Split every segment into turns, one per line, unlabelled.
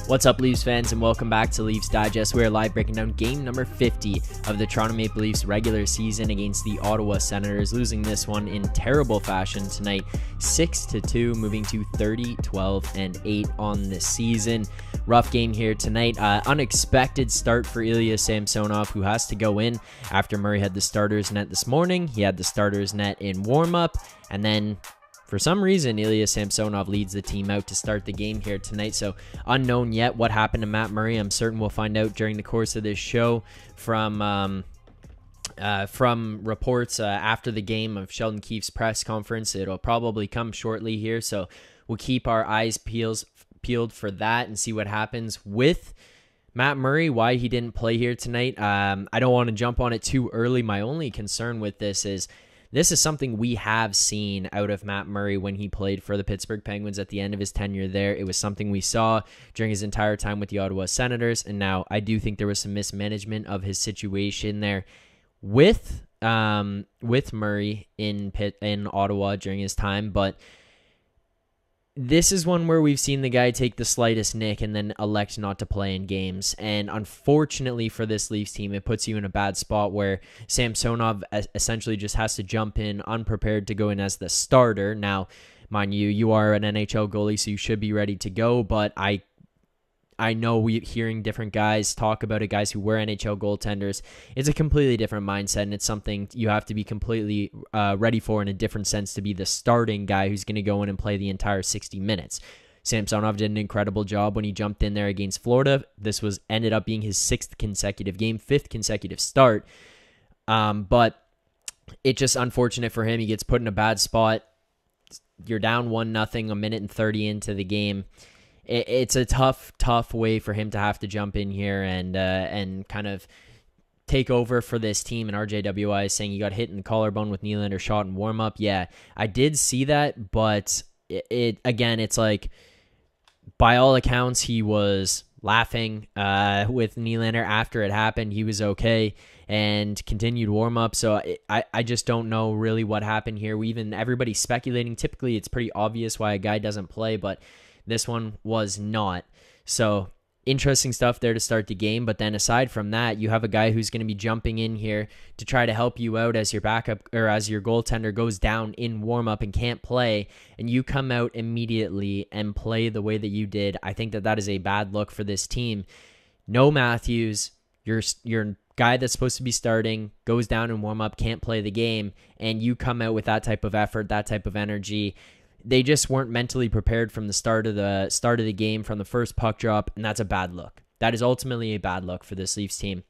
What's up, Leafs fans, and welcome back to Leafs Digest. We are live breaking down game number 50 of the Toronto Maple Leafs regular season against the Ottawa Senators, losing this one in terrible fashion tonight, 6-2, moving to 30-12-8 on the season. Rough game here tonight. Unexpected start for Ilya Samsonov, who has to go in after Murray had the starters net this morning. He had the starters net in warm-up, and then for some reason, Ilya Samsonov leads the team out to start the game here tonight. So unknown yet what happened to Matt Murray. I'm certain we'll find out during the course of this show from reports after the game of Sheldon Keefe's press conference. It'll probably come shortly here. So we'll keep our eyes peeled for that and see what happens with Matt Murray, why he didn't play here tonight. I don't want to jump on it too early. My only concern with this is something we have seen out of Matt Murray when he played for the Pittsburgh Penguins at the end of his tenure there. It was something we saw during his entire time with the Ottawa Senators, and now I do think there was some mismanagement of his situation there with Murray in Ottawa during his time, but this is one where we've seen the guy take the slightest nick and then elect not to play in games. And unfortunately for this Leafs team, it puts you in a bad spot where Samsonov essentially just has to jump in unprepared to go in as the starter. Now, mind you, you are an NHL goalie, so you should be ready to go. But I know we're hearing different guys talk about it, guys who were NHL goaltenders. It's a completely different mindset, and it's something you have to be completely ready for in a different sense to be the starting guy who's going to go in and play the entire 60 minutes. Samsonov did an incredible job when he jumped in there against Florida. This ended up being his 6th consecutive game, 5th consecutive start. But it's just unfortunate for him. He gets put in a bad spot. You're down 1-0, a minute and 30 into the game. It's a tough way for him to have to jump in here and kind of take over for this team. And RJWI is saying he got hit in the collarbone with Nylander shot in warm-up. Yeah, I did see that, but it's like, by all accounts, he was laughing with Nylander after it happened. He was okay and continued warm-up. So I just don't know really what happened here. Everybody's speculating. Typically, it's pretty obvious why a guy doesn't play, but this one was not. So interesting stuff there to start the game. But then aside from that, you have a guy who's going to be jumping in here to try to help you out as your backup or as your goaltender goes down in warm-up and can't play, and you come out immediately and play the way that you did. I think that is a bad look for this team. No Matthews, your guy that's supposed to be starting goes down in warm-up, can't play the game, and you come out with that type of effort, that type of energy. They just weren't mentally prepared from the start of the game, from the first puck drop, and that's a bad look. That is ultimately a bad look for this Leafs team.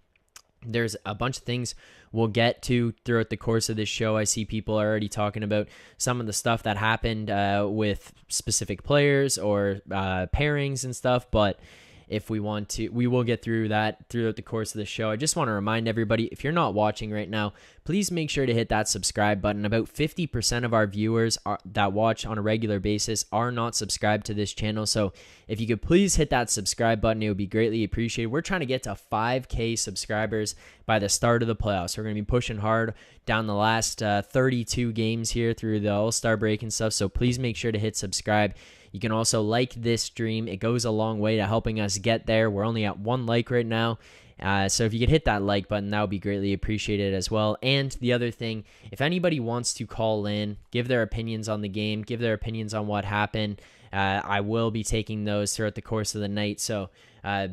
There's a bunch of things we'll get to throughout the course of this show. I see people already talking about some of the stuff that happened with specific players or pairings and stuff, but if we want to, we will get through that throughout the course of the show. I just want to remind everybody, if you're not watching right now, please make sure to hit that subscribe button. About 50% of our viewers that watch on a regular basis are not subscribed to this channel. So if you could please hit that subscribe button, it would be greatly appreciated. We're trying to get to 5K subscribers by the start of the playoffs. We're going to be pushing hard down the last 32 games here through the All-Star break and stuff. So please make sure to hit subscribe. You can also like this stream. It goes a long way to helping us get there. We're only at 1 like right now. So if you could hit that like button, that would be greatly appreciated as well. And the other thing, if anybody wants to call in, give their opinions on the game, give their opinions on what happened, I will be taking those throughout the course of the night. So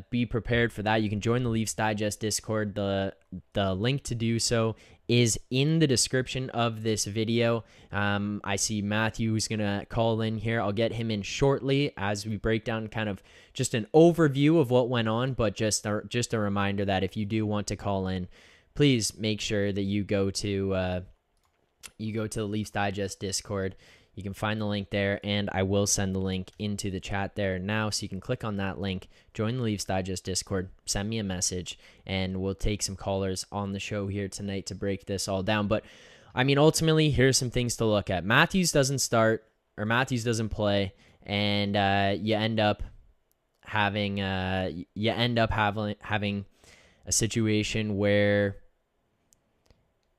be prepared for that. You can join the Leafs Digest Discord. The link to do so is in the description of this video. I see Matthew who's going to call in here. I'll get him in shortly as we break down kind of just an overview of what went on, but just a reminder that if you do want to call in, please make sure that you go to the Leafs Digest Discord. You can find the link there, and I will send the link into the chat there now, so you can click on that link, join the Leafs Digest Discord, send me a message, and we'll take some callers on the show here tonight to break this all down. But, I mean, ultimately, here's some things to look at. Matthews doesn't play, and you end up having a situation where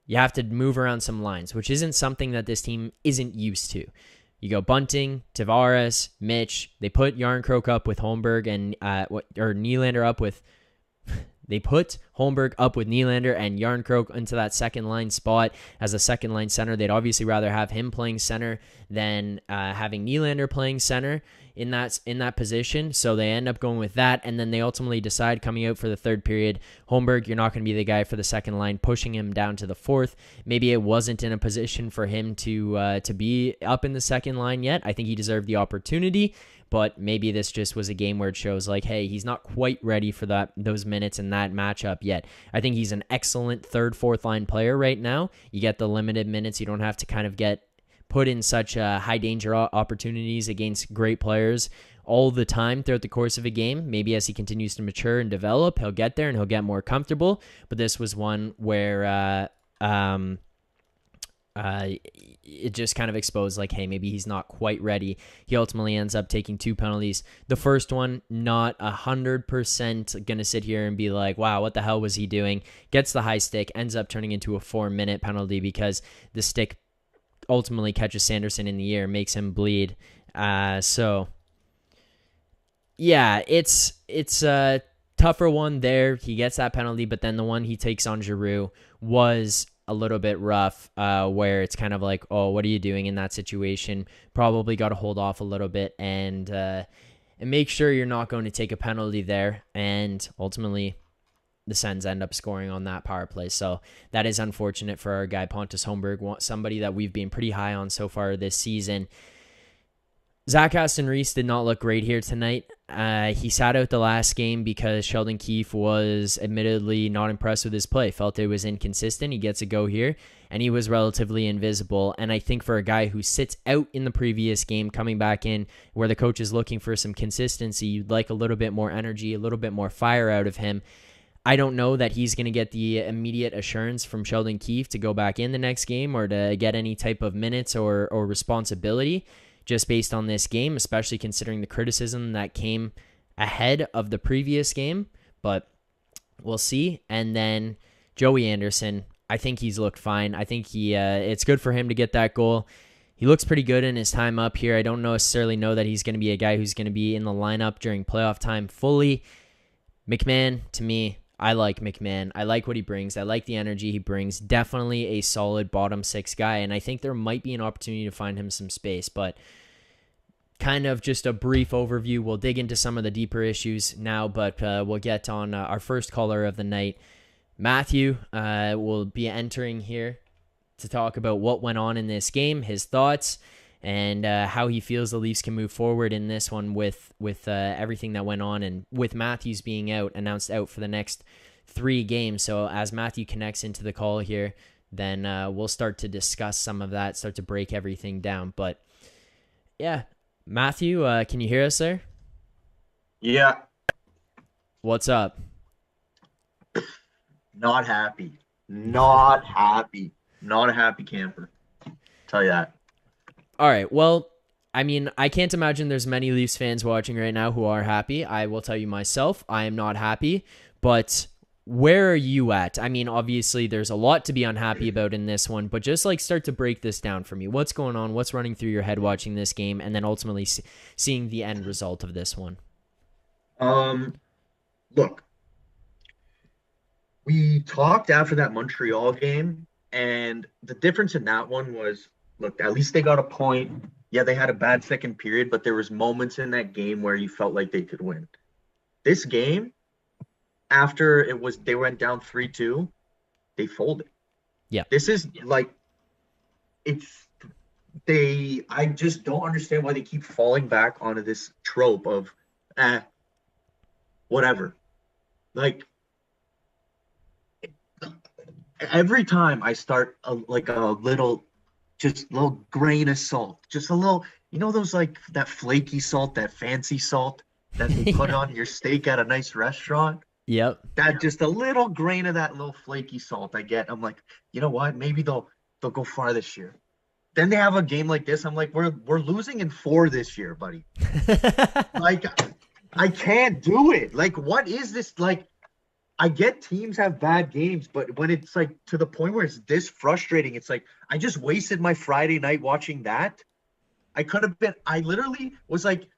you have to move around some lines, which isn't something that this team isn't used to. You go Bunting, Tavares, Mitch. They put Yarncroke up with Holmberg and Nylander up with. They put Holmberg up with Nylander and Yarncroke into that second line spot as a second line center. They'd obviously rather have him playing center than having Nylander playing center in that position. So they end up going with that, and then they ultimately decide coming out for the third period, Holmberg, you're not going to be the guy for the second line, pushing him down to the fourth. Maybe it wasn't in a position for him to be up in the second line yet. I think he deserved the opportunity. But maybe this just was a game where it shows like, hey, he's not quite ready for those minutes in that matchup yet. I think he's an excellent third, fourth line player right now. You get the limited minutes. You don't have to kind of get put in such high danger opportunities against great players all the time throughout the course of a game. Maybe as he continues to mature and develop, he'll get there and he'll get more comfortable. But this was one where it just kind of exposed like, hey, maybe he's not quite ready. He ultimately ends up taking 2 penalties. The first one, not 100% going to sit here and be like, wow, what the hell was he doing? Gets the high stick, ends up turning into a 4-minute penalty because the stick ultimately catches Sanderson in the ear, makes him bleed. So yeah, it's a tougher one there. He gets that penalty, but then the one he takes on Giroux was a little bit rough, where it's kind of like, oh, what are you doing in that situation? Probably got to hold off a little bit and make sure you're not going to take a penalty there. And ultimately, the Sens end up scoring on that power play. So that is unfortunate for our guy, Pontus Holmberg, somebody that we've been pretty high on so far this season. Zach Aston Reese did not look great here tonight. He sat out the last game because Sheldon Keefe was admittedly not impressed with his play. Felt it was inconsistent. He gets a go here, and he was relatively invisible. And I think for a guy who sits out in the previous game, coming back in where the coach is looking for some consistency, you'd like a little bit more energy, a little bit more fire out of him. I don't know that he's going to get the immediate assurance from Sheldon Keefe to go back in the next game or to get any type of minutes or responsibility just based on this game, especially considering the criticism that came ahead of the previous game. But we'll see. And then Joey Anderson, I think he's looked fine. I think it's good for him to get that goal. He looks pretty good in his time up here. I don't necessarily know that he's going to be a guy who's going to be in the lineup during playoff time fully. McMahon, to me, I like McMahon. I like what he brings. I like the energy he brings. Definitely a solid bottom six guy, and I think there might be an opportunity to find him some space, but kind of just a brief overview. We'll dig into some of the deeper issues now, but we'll get on our first caller of the night. Matthew will be entering here to talk about what went on in this game, his thoughts, and how he feels the Leafs can move forward in this one with everything that went on, and with Matthews being announced out for the next 3 games. So as Matthew connects into the call here, then we'll start to discuss some of that, start to break everything down. But yeah, Matthew, can you hear us there?
Yeah.
What's up?
Not happy. Not happy. Not a happy camper. Tell you that.
All right. Well, I mean, I can't imagine there's many Leafs fans watching right now who are happy. I will tell you myself, I am not happy. But where are you at? I mean, obviously, there's a lot to be unhappy about in this one, but just like start to break this down for me. What's going on? What's running through your head watching this game, and then ultimately seeing the end result of this one?
Look, we talked after that Montreal game, and the difference in that one was, look, at least they got a point. Yeah, they had a bad second period, but there was moments in that game where you felt like they could win. This game, after they went down 3-2, they folded.
Yeah.
This is like, I just don't understand why they keep falling back onto this trope of, whatever. Like, every time I start a little grain of salt, just a little, those like that flaky salt, that fancy salt that they put on your steak at a nice restaurant.
Yep.
That just a little grain of that little flaky salt I get. I'm like, you know what? Maybe they'll go far this year. Then they have a game like this. I'm like, we're losing in 4 this year, buddy. Like, I can't do it. Like, what is this? Like, I get teams have bad games, but when it's like to the point where it's this frustrating, it's like I just wasted my Friday night watching that. I could have been. I literally was like,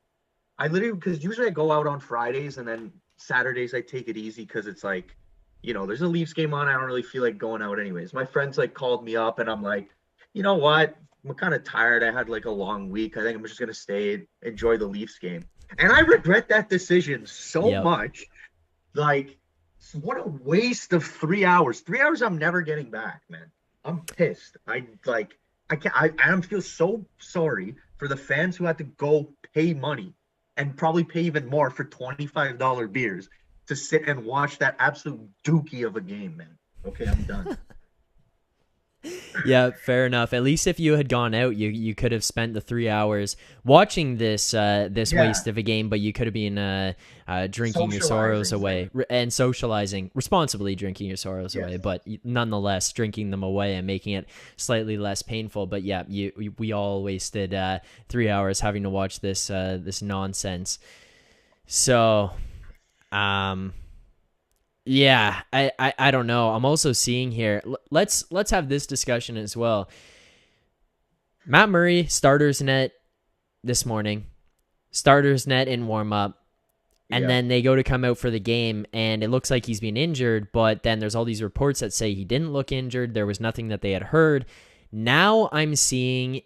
because usually I go out on Fridays and then Saturdays I take it easy because it's like, there's a Leafs game on. I don't really feel like going out anyways. My friends like called me up and I'm like, you know what? I'm kind of tired. I had like a long week. I think I'm just gonna stay, enjoy the Leafs game. And I regret that decision so much. Like, what a waste of 3 hours. 3 hours I'm never getting back, man. I'm pissed. I can't. I feel so sorry for the fans who had to go pay money and probably pay even more for $25 beers to sit and watch that absolute dookie of a game, man. Okay, I'm done.
Yeah, fair enough. At least if you had gone out, you could have spent the 3 hours watching this waste of a game, but you could have been drinking your sorrows away and socializing responsibly, drinking your sorrows away, but nonetheless drinking them away and making it slightly less painful. But yeah, we all wasted 3 hours having to watch this nonsense. So, yeah, I don't know. I'm also seeing here. Let's have this discussion as well. Matt Murray, starters net this morning, starters net in warm up, and then they go to come out for the game, and it looks like he's been injured. But then there's all these reports that say he didn't look injured. There was nothing that they had heard. Now I'm seeing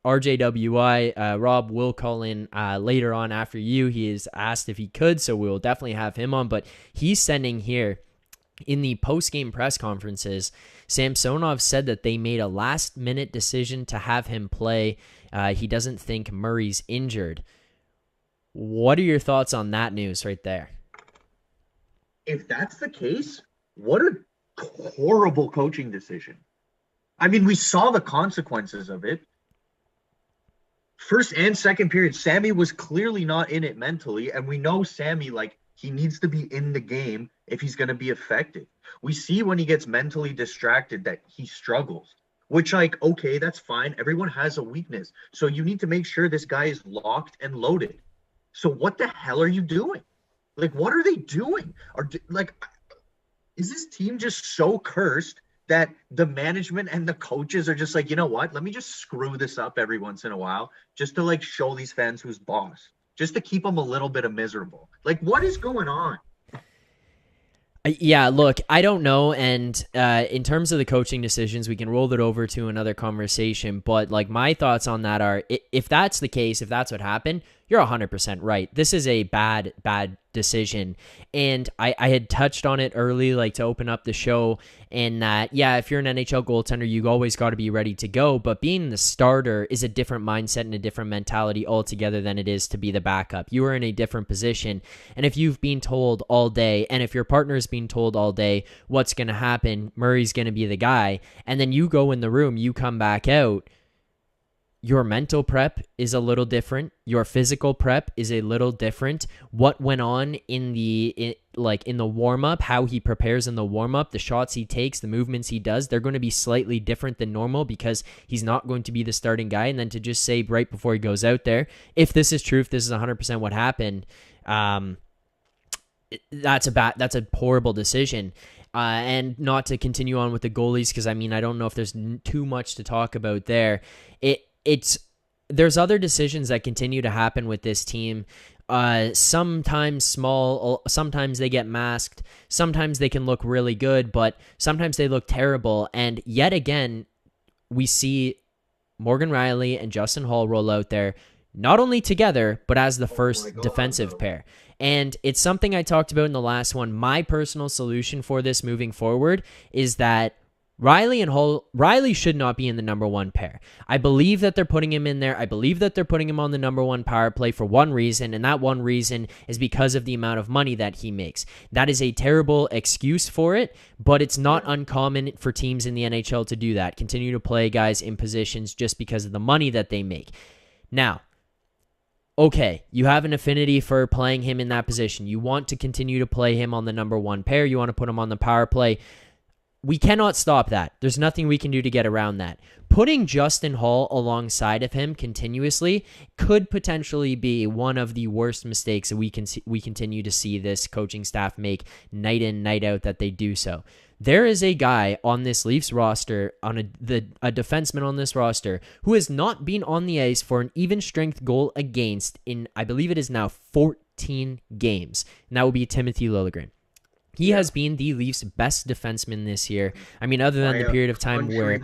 RJWI. Rob will call in later on after you. He is asked if he could, so we will definitely have him on. But he's sending here in the post-game press conferences, Samsonov said that they made a last-minute decision to have him play. He doesn't think Murray's injured. What are your thoughts on that news right there?
If that's the case, what a horrible coaching decision. I mean, we saw the consequences of it. First and second period, Sammy was clearly not in it mentally, and we know Sammy, like, he needs to be in the game if he's going to be effective. We see when he gets mentally distracted that he struggles, which, like, okay, that's fine. Everyone has a weakness. So you need to make sure this guy is locked and loaded. So what the hell are you doing? Like, what are they doing? Is this team just so cursed that the management and the coaches are just like, you know what? Let me just screw this up every once in a while just to, like, show these fans who's boss, just to keep them a little bit of miserable. Like, what is going on?
Yeah, look, I don't know. And in terms of the coaching decisions, we can roll it over to another conversation. But, like, my thoughts on that are, if that's the case, if that's what happened, you're 100% right. This is a bad decision. And I had touched on it early, like, to open up the show, and that, yeah, if you're an NHL goaltender, you always got to be ready to go. But being the starter is a different mindset and a different mentality altogether than it is to be the backup. You are in a different position. And if you've been told all day, and if your partner's been told all day what's going to happen, Murray's going to be the guy, and then you go in the room, you come back out, your mental prep is a little different. Your physical prep is a little different. What went on in the warm-up, how he prepares in the warm-up, the shots he takes, the movements he does, they're going to be slightly different than normal because he's not going to be the starting guy. And then to just say right before he goes out there, if this is true, if this is 100% what happened, that's a horrible decision. And not to continue on with the goalies, because I mean, I don't know if there's too much to talk about there. There's other decisions that continue to happen with this team. Sometimes small, sometimes they get masked, sometimes they can look really good, but sometimes they look terrible. And yet again, we see Morgan Rielly and Justin Holl roll out there, not only together, but as the first defensive pair. And it's something I talked about in the last one. My personal solution for this moving forward is that Rielly and Holl, Rielly should not be in the number one pair. I believe that they're putting him in there. I believe that they're putting him on the number one power play for one reason, and that one reason is because of the amount of money that he makes. That is a terrible excuse for it, but it's not uncommon for teams in the NHL to do that. Continue to play guys in positions just because of the money that they make. Now, okay, you have an affinity for playing him in that position. You want to continue to play him on the number one pair. You want to put him on the power play. We cannot stop that. There's nothing we can do to get around that. Putting Justin Holl alongside of him continuously could potentially be one of the worst mistakes that we continue to see this coaching staff make night in, night out, that they do so. There is a guy on this Leafs roster, on a defenseman on this roster, who has not been on the ice for an even strength goal against in, I believe it is now 14 games. And that will be Timothy Liljegren. He has been the Leafs' best defenseman this year. I mean, other than the period of time where...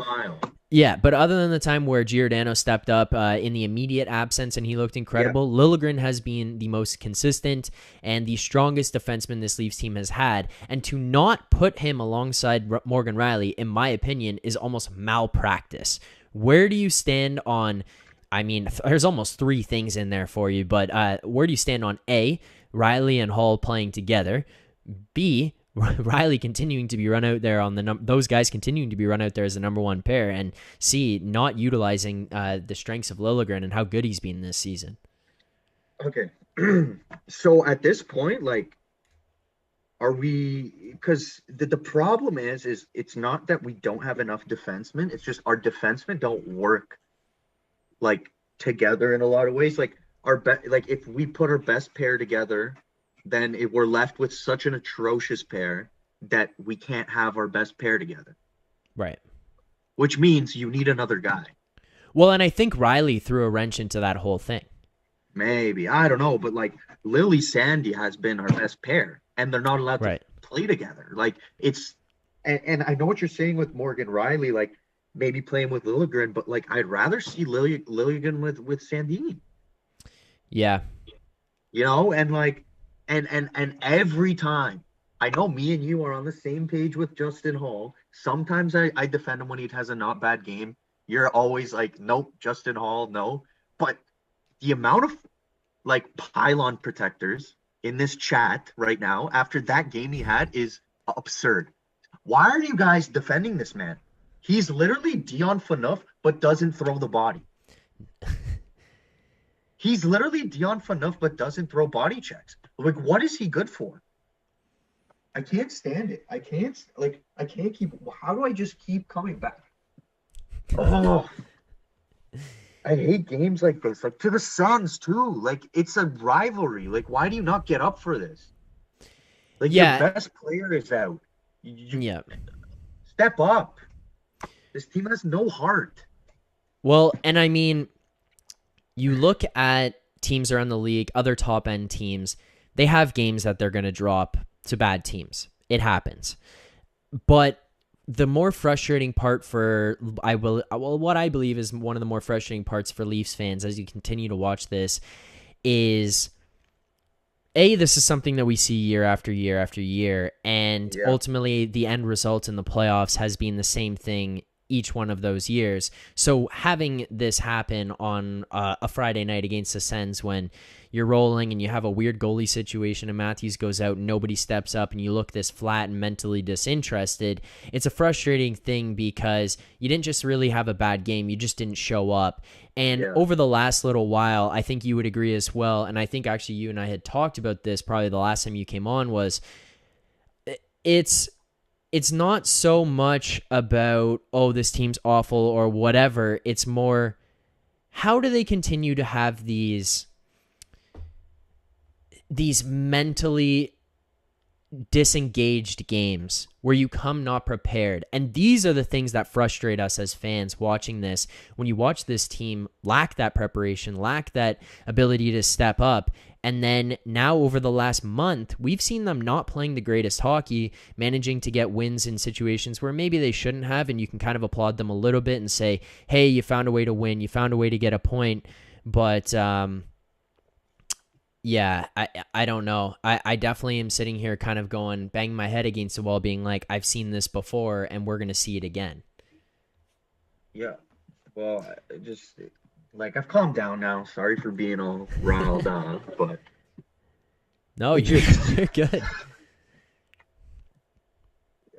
Yeah, but other than the time where Giordano stepped up in the immediate absence and he looked incredible, Liljegren has been the most consistent and the strongest defenseman this Leafs team has had. And to not put him alongside Morgan Rielly, in my opinion, is almost malpractice. Where do you stand on... I mean, there's almost three things in there for you, but where do you stand on A, Rielly and Hall playing together, B, Rielly continuing to be run out there on those guys continuing to be run out there as the number one pair, and C, not utilizing the strengths of Liljegren and how good he's been this season?
Okay. So at this point, like, are we, because the problem is it's not that we don't have enough defensemen, it's just our defensemen don't work like together in a lot of ways. Like like if we put our best pair together, then we're left with such an atrocious pair that we can't have our best pair together.
Right.
Which means you need another guy.
Well, and I think Rielly threw a wrench into that whole thing.
Maybe. I don't know. But, like, Lily Sandy has been our best pair, and they're not allowed to play together. Like, it's – and I know what you're saying with Morgan Rielly, like, maybe playing with Liljegren, but, like, I'd rather see Liljegren with Sandin.
Yeah.
You know, and, like – And every time, I know me and you are on the same page with Justin Hall. Sometimes I defend him when he has a not bad game. You're always like, nope, Justin Hall, no. But the amount of like pylon protectors in this chat right now after that game he had is absurd. Why are you guys defending this man? He's literally Dion Phaneuf, but doesn't throw the body. He's literally Dion Phaneuf, but doesn't throw body checks. Like, what is he good for? I can't stand it. I can't keep. How do I just keep coming back? Oh, I hate games like this. Like, to the Suns, too. Like, it's a rivalry. Like, why do you not get up for this? Like, your best player is out. Step up. This team has no heart.
Well, and I mean, you look at teams around the league, other top-end teams, they have games that they're going to drop to bad teams. It happens. But the more frustrating part what I believe is one of the more frustrating parts for Leafs fans as you continue to watch this is, A, this is something that we see year after year after year, and ultimately the end result in the playoffs has been the same thing each one of those years. So having this happen on a Friday night against the Sens when you're rolling and you have a weird goalie situation and Matthews goes out and nobody steps up and you look this flat and mentally disinterested, it's a frustrating thing because you didn't just really have a bad game, you just didn't show up. And over the last little while, I think you would agree as well, and I think actually you and I had talked about this probably the last time you came on, was it's not so much about, oh, this team's awful or whatever. It's more, how do they continue to have these mentally disengaged games where you come not prepared? And these are the things that frustrate us as fans watching this. When you watch this team lack that preparation, lack that ability to step up, and then now over the last month, we've seen them not playing the greatest hockey, managing to get wins in situations where maybe they shouldn't have, and you can kind of applaud them a little bit and say, hey, you found a way to win, you found a way to get a point. But yeah, I don't know. I definitely am sitting here kind of going, banging my head against the wall, being like, I've seen this before and we're going to see it again. Yeah.
Well, I've calmed down now. Sorry for being all riled up, but
no, you're good.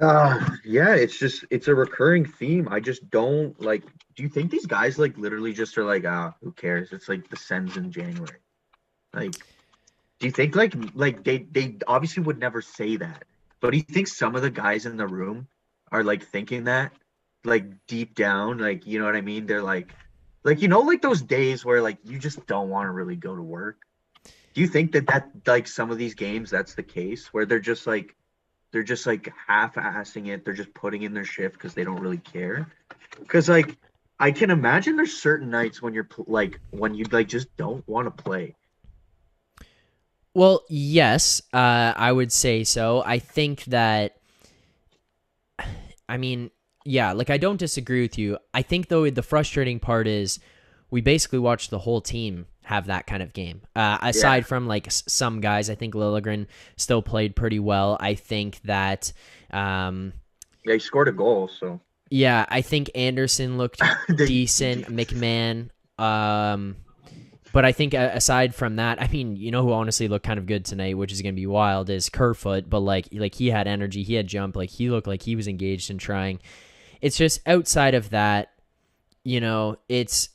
It's a recurring theme. I just don't like. Do you think these guys like literally just are like, who cares? It's like the Sens in January. Like, do you think like they obviously would never say that, but do you think some of the guys in the room are like thinking that, like deep down, like, you know what I mean? They're like, you know, like those days where like you just don't want to really go to work. Do you think that like some of these games that's the case where they're just like, they're just like half-assing it. They're just putting in their shift because they don't really care. Because like I can imagine there's certain nights when when you like just don't want to play.
Well, yes, I would say so. I think that, I mean, yeah, like I don't disagree with you. I think though the frustrating part is we basically watched the whole team have that kind of game.
Yeah,
Aside from like some guys, I think Liljegren still played pretty well. I think that,
yeah, he scored a goal, so
yeah, I think Anderson looked
they,
decent. McMahon, but I think aside from that, I mean, you know who honestly looked kind of good tonight, which is going to be wild, is Kerfoot. But like he had energy, he had jump, like he looked like he was engaged in trying. It's just outside of that, it's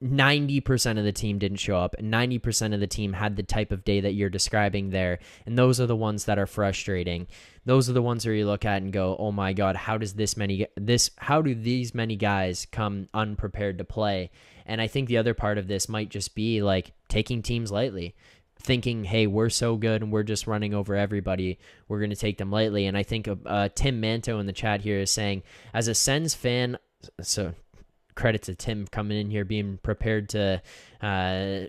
90% of the team didn't show up, and 90% of the team had the type of day that you're describing there. And those are the ones that are frustrating. Those are the ones where you look at and go, oh my God, how do these many guys come unprepared to play? And I think the other part of this might just be like taking teams lightly, thinking, hey, we're so good and we're just running over everybody. We're going to take them lightly. And I think Tim Manto in the chat here is saying, as a Sens fan, so credit to Tim coming in here being prepared to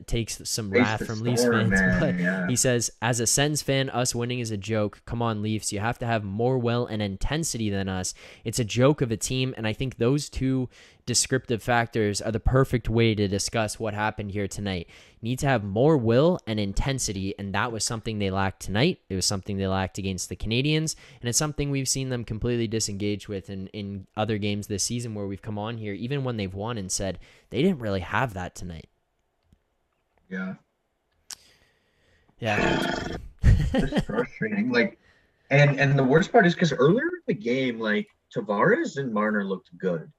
take some wrath from Leafs fans. But
yeah.
he says, as a Sens fan, us winning is a joke. Come on, Leafs. You have to have more will and intensity than us. It's a joke of a team. And I think those two descriptive factors are the perfect way to discuss what happened here tonight. You need to have more will and intensity, and that was something they lacked tonight. It was something they lacked against the Canadiens, and it's something we've seen them completely disengage with in other games this season where we've come on here, even when they've won, and said they didn't really have that tonight.
Yeah.
Yeah.
It's frustrating. Like, and the worst part is because earlier in the game, like Tavares and Marner looked good.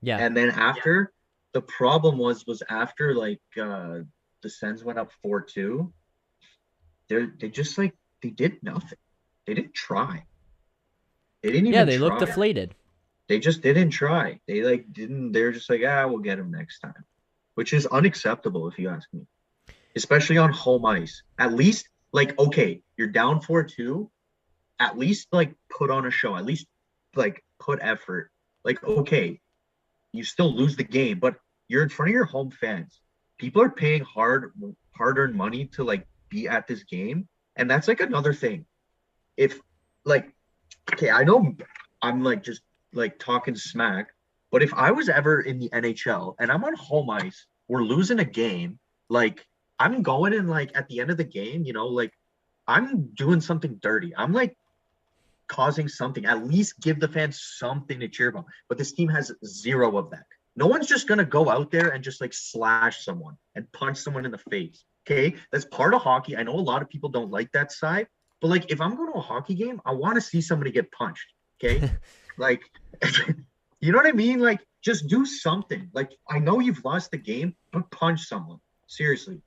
Yeah.
And then after the problem was after like the Sens went up 4-2, they just like they did nothing. They didn't try. They didn't
Yeah,
even
they looked
try.
deflated.
They just didn't try. They like didn't they're just like, we'll get him next time. Which is unacceptable if you ask me. Especially on home ice. At least like okay, you're down 4-2. At least like put on a show. At least like put effort. Like okay, you still lose the game, but you're in front of your home fans. People are paying hard-earned money to like be at this game, and that's like another thing. If like, okay, I know I'm like just like talking smack, but if I was ever in the NHL and I'm on home ice, we're losing a game, like I'm going in like at the end of the game, like I'm doing something dirty. I'm like causing something, at least give the fans something to cheer about. But this team has zero of that. No one's just going to go out there and just like slash someone and punch someone in the face. Okay. That's part of hockey. I know a lot of people don't like that side, but like if I'm going to a hockey game, I want to see somebody get punched. Okay. Like, you know what I mean? Like, just do something. Like, I know you've lost the game, but punch someone. Seriously.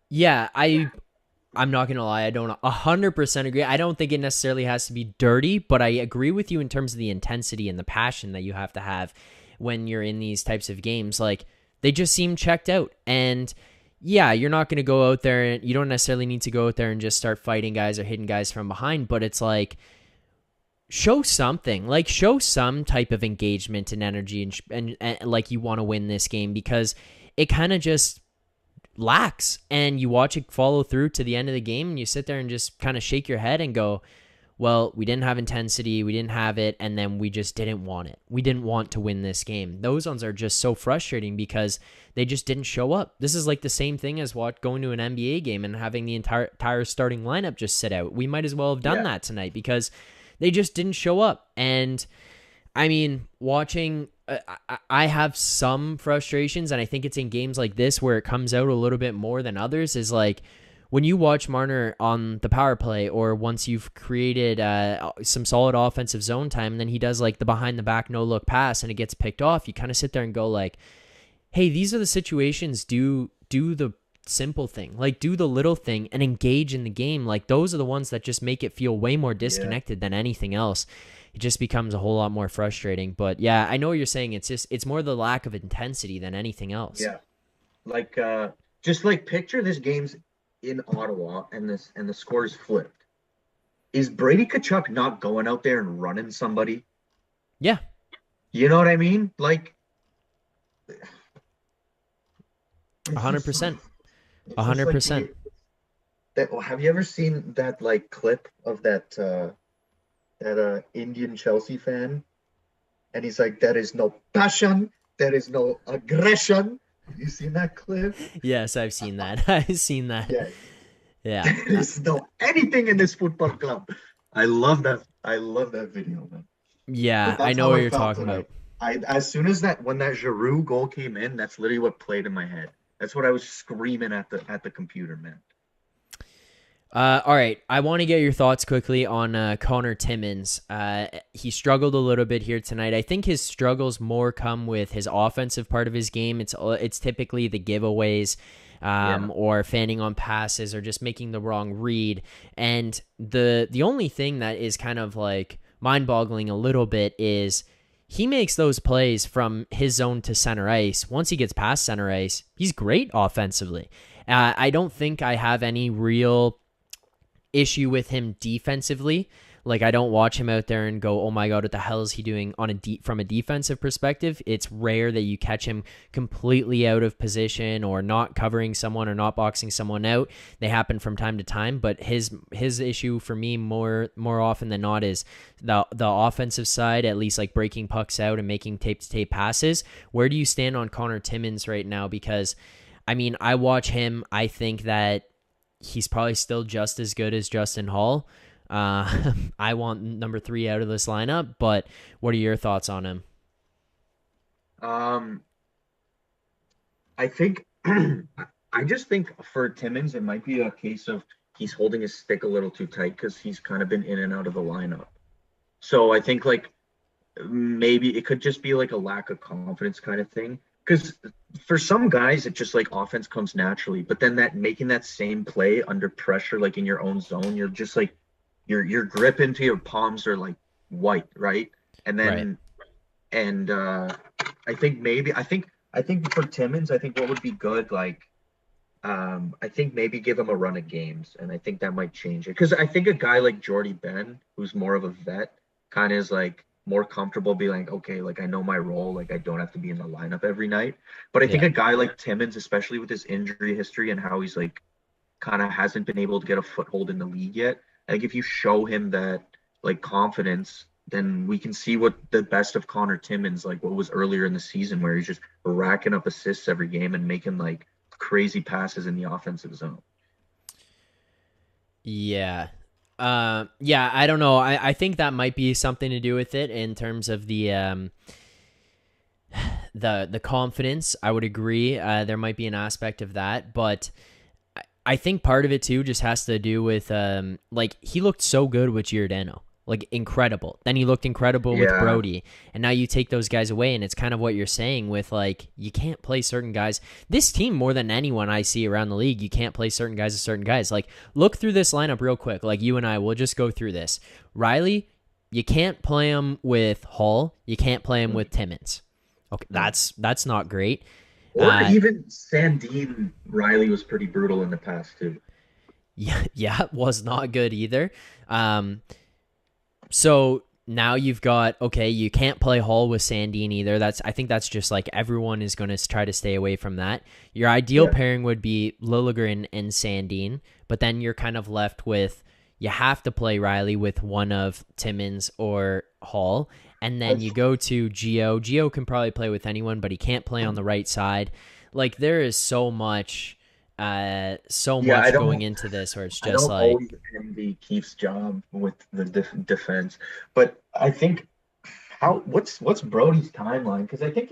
Yeah, I'm not going to lie. I don't 100% agree. I don't think it necessarily has to be dirty, but I agree with you in terms of the intensity and the passion that you have to have when you're in these types of games. Like, they just seem checked out. And yeah, you're not going to go out there and you don't necessarily need to go out there and just start fighting guys or hitting guys from behind, but it's like, show something. Like, show some type of engagement and energy and like you want to win this game, because it kind of just lacks, and you watch it follow through to the end of the game and you sit there and just kind of shake your head and go, well, we didn't have intensity, we didn't have it, and then we just didn't want it. We didn't want to win this game. Those ones are just so frustrating because they just didn't show up. This is like the same thing as going to an NBA game and having the entire starting lineup just sit out. We might as well have done that tonight because they just didn't show up. And I mean, watching, I have some frustrations, and I think it's in games like this where it comes out a little bit more than others, is like when you watch Marner on the power play, or once you've created some solid offensive zone time, and then he does like the behind the back no look pass and it gets picked off, you kind of sit there and go like, hey, these are the situations, do the simple thing, like do the little thing and engage in the game. Like those are the ones that just make it feel way more disconnected than anything else. It just becomes a whole lot more frustrating. But yeah, I know what you're saying. It's more the lack of intensity than anything else.
Yeah. Like just like picture this game's in Ottawa and the score is flipped. is Brady Tkachuk not going out there and running somebody?
Yeah,
You know what I mean? Like, it's just so,
100%.
it's just like
100%.
that. Have you ever seen that like clip of that Indian Chelsea fan? And he's like, there is no passion, there is no aggression. You seen that clip?
Yes, I've seen that. I've seen that.
Yeah.
Yeah.
There is no anything in this football club. I love that. I love that video, man.
Yeah,
But
I
that's
know
how
what
I
you're
felt
talking
tonight.
about.
As soon as when that Giroud goal came in, that's literally what played in my head. That's what I was screaming at the computer, man.
All right, I want to get your thoughts quickly on Connor Timmins. He struggled a little bit here tonight. I think his struggles more come with his offensive part of his game. It's typically the giveaways,
Yeah.
or fanning on passes, or just making the wrong read. And the only thing that is kind of like mind-boggling a little bit is he makes those plays from his zone to center ice. Once he gets past center ice, he's great offensively. I don't think I have any real issue with him defensively. Like, I don't watch him out there and go, "Oh my god, what the hell is he doing?" From a defensive perspective. It's rare that you catch him completely out of position or not covering someone or not boxing someone out. They happen from time to time, but his issue for me more often than not is the offensive side, at least like breaking pucks out and making tape to tape passes. Where do you stand on Connor Timmins right now? Because I mean, I watch him, I think that he's probably still just as good as Justin Hall. I want number 3 out of this lineup, but what are your thoughts on him?
Um, I think I just think for Timmins, it might be a case of he's holding his stick a little too tight because he's kind of been in and out of the lineup. So I think like maybe it could just be like a lack of confidence kind of thing. Because for some guys, it just like offense comes naturally, but then that making that same play under pressure, like in your own zone, you're just like your grip into your palms are like white, right? And
Right.
then and I think maybe I think for Timmins, I think what would be good, like I think maybe give him a run of games, and I think that might change it. Because I think a guy like Jordy Ben, who's more of a vet, kind of is like more comfortable being like, okay, like I know my role, like I don't have to be in the lineup every night. But I think
Yeah.
a guy like Timmins, especially with his injury history and how he's like kind of hasn't been able to get a foothold in the league yet, I think if you show him that like confidence, then we can see what the best of Connor Timmins, like what was earlier in the season, where he's just racking up assists every game and making like crazy passes in the offensive zone.
Yeah. Yeah, I don't know. I think that might be something to do with it in terms of the confidence. I would agree. There might be an aspect of that, but I think part of it too just has to do with like he looked so good with Giordano. Like incredible. Then he looked incredible with
Yeah,
Brody. And now you take those guys away and it's kind of what you're saying with like you can't play certain guys. This team more than anyone I see around the league, you can't play certain guys as certain guys. Like look through this lineup real quick. Like you and I will just go through this. Riley, you can't play him with Hall. You can't play him with Timmins. Okay,
no.
that's not great.
Or
Uh
even Sandine Riley was pretty brutal in the past too.
yeah, yeah, was not good either. Um So now you've got, okay, you can't play Hall with Sandine either. I think that's just like everyone is going to try to stay away from that. Your ideal
Yeah,
pairing would be Liljegren and Sandine, but then you're kind of left with you have to play Riley with one of Timmins or Hall, and then
that's
you go to Geo. Geo can probably play with anyone, but he can't play on the right side. Like there is so
yeah.
much going into this where it's
I
just
don't
like,
always envy Keith's job with the defense, but I think how what's Brody's timeline? Because I think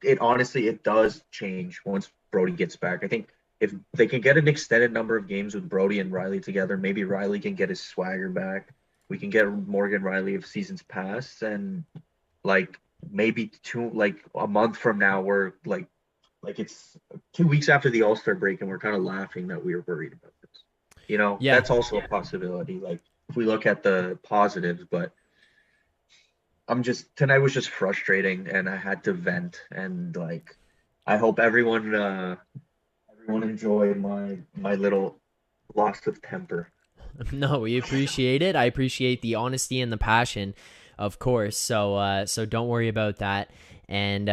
it honestly it does change once Brody gets back. I think if they can get an extended number of games with Brody and Riley together, maybe Riley can get his swagger back. We can get Morgan Riley if seasons pass, and like maybe like a month from now, we're like it's 2 weeks after the All-Star break, and we're kind of laughing that we were worried about this. You know,
yeah,
that's also a possibility. Like if we look at the positives, but I'm just tonight was just frustrating, and I had to vent. And like, I hope everyone enjoyed my little loss of temper.
No, we appreciate it. I appreciate the honesty and the passion, of course. So don't worry about that. And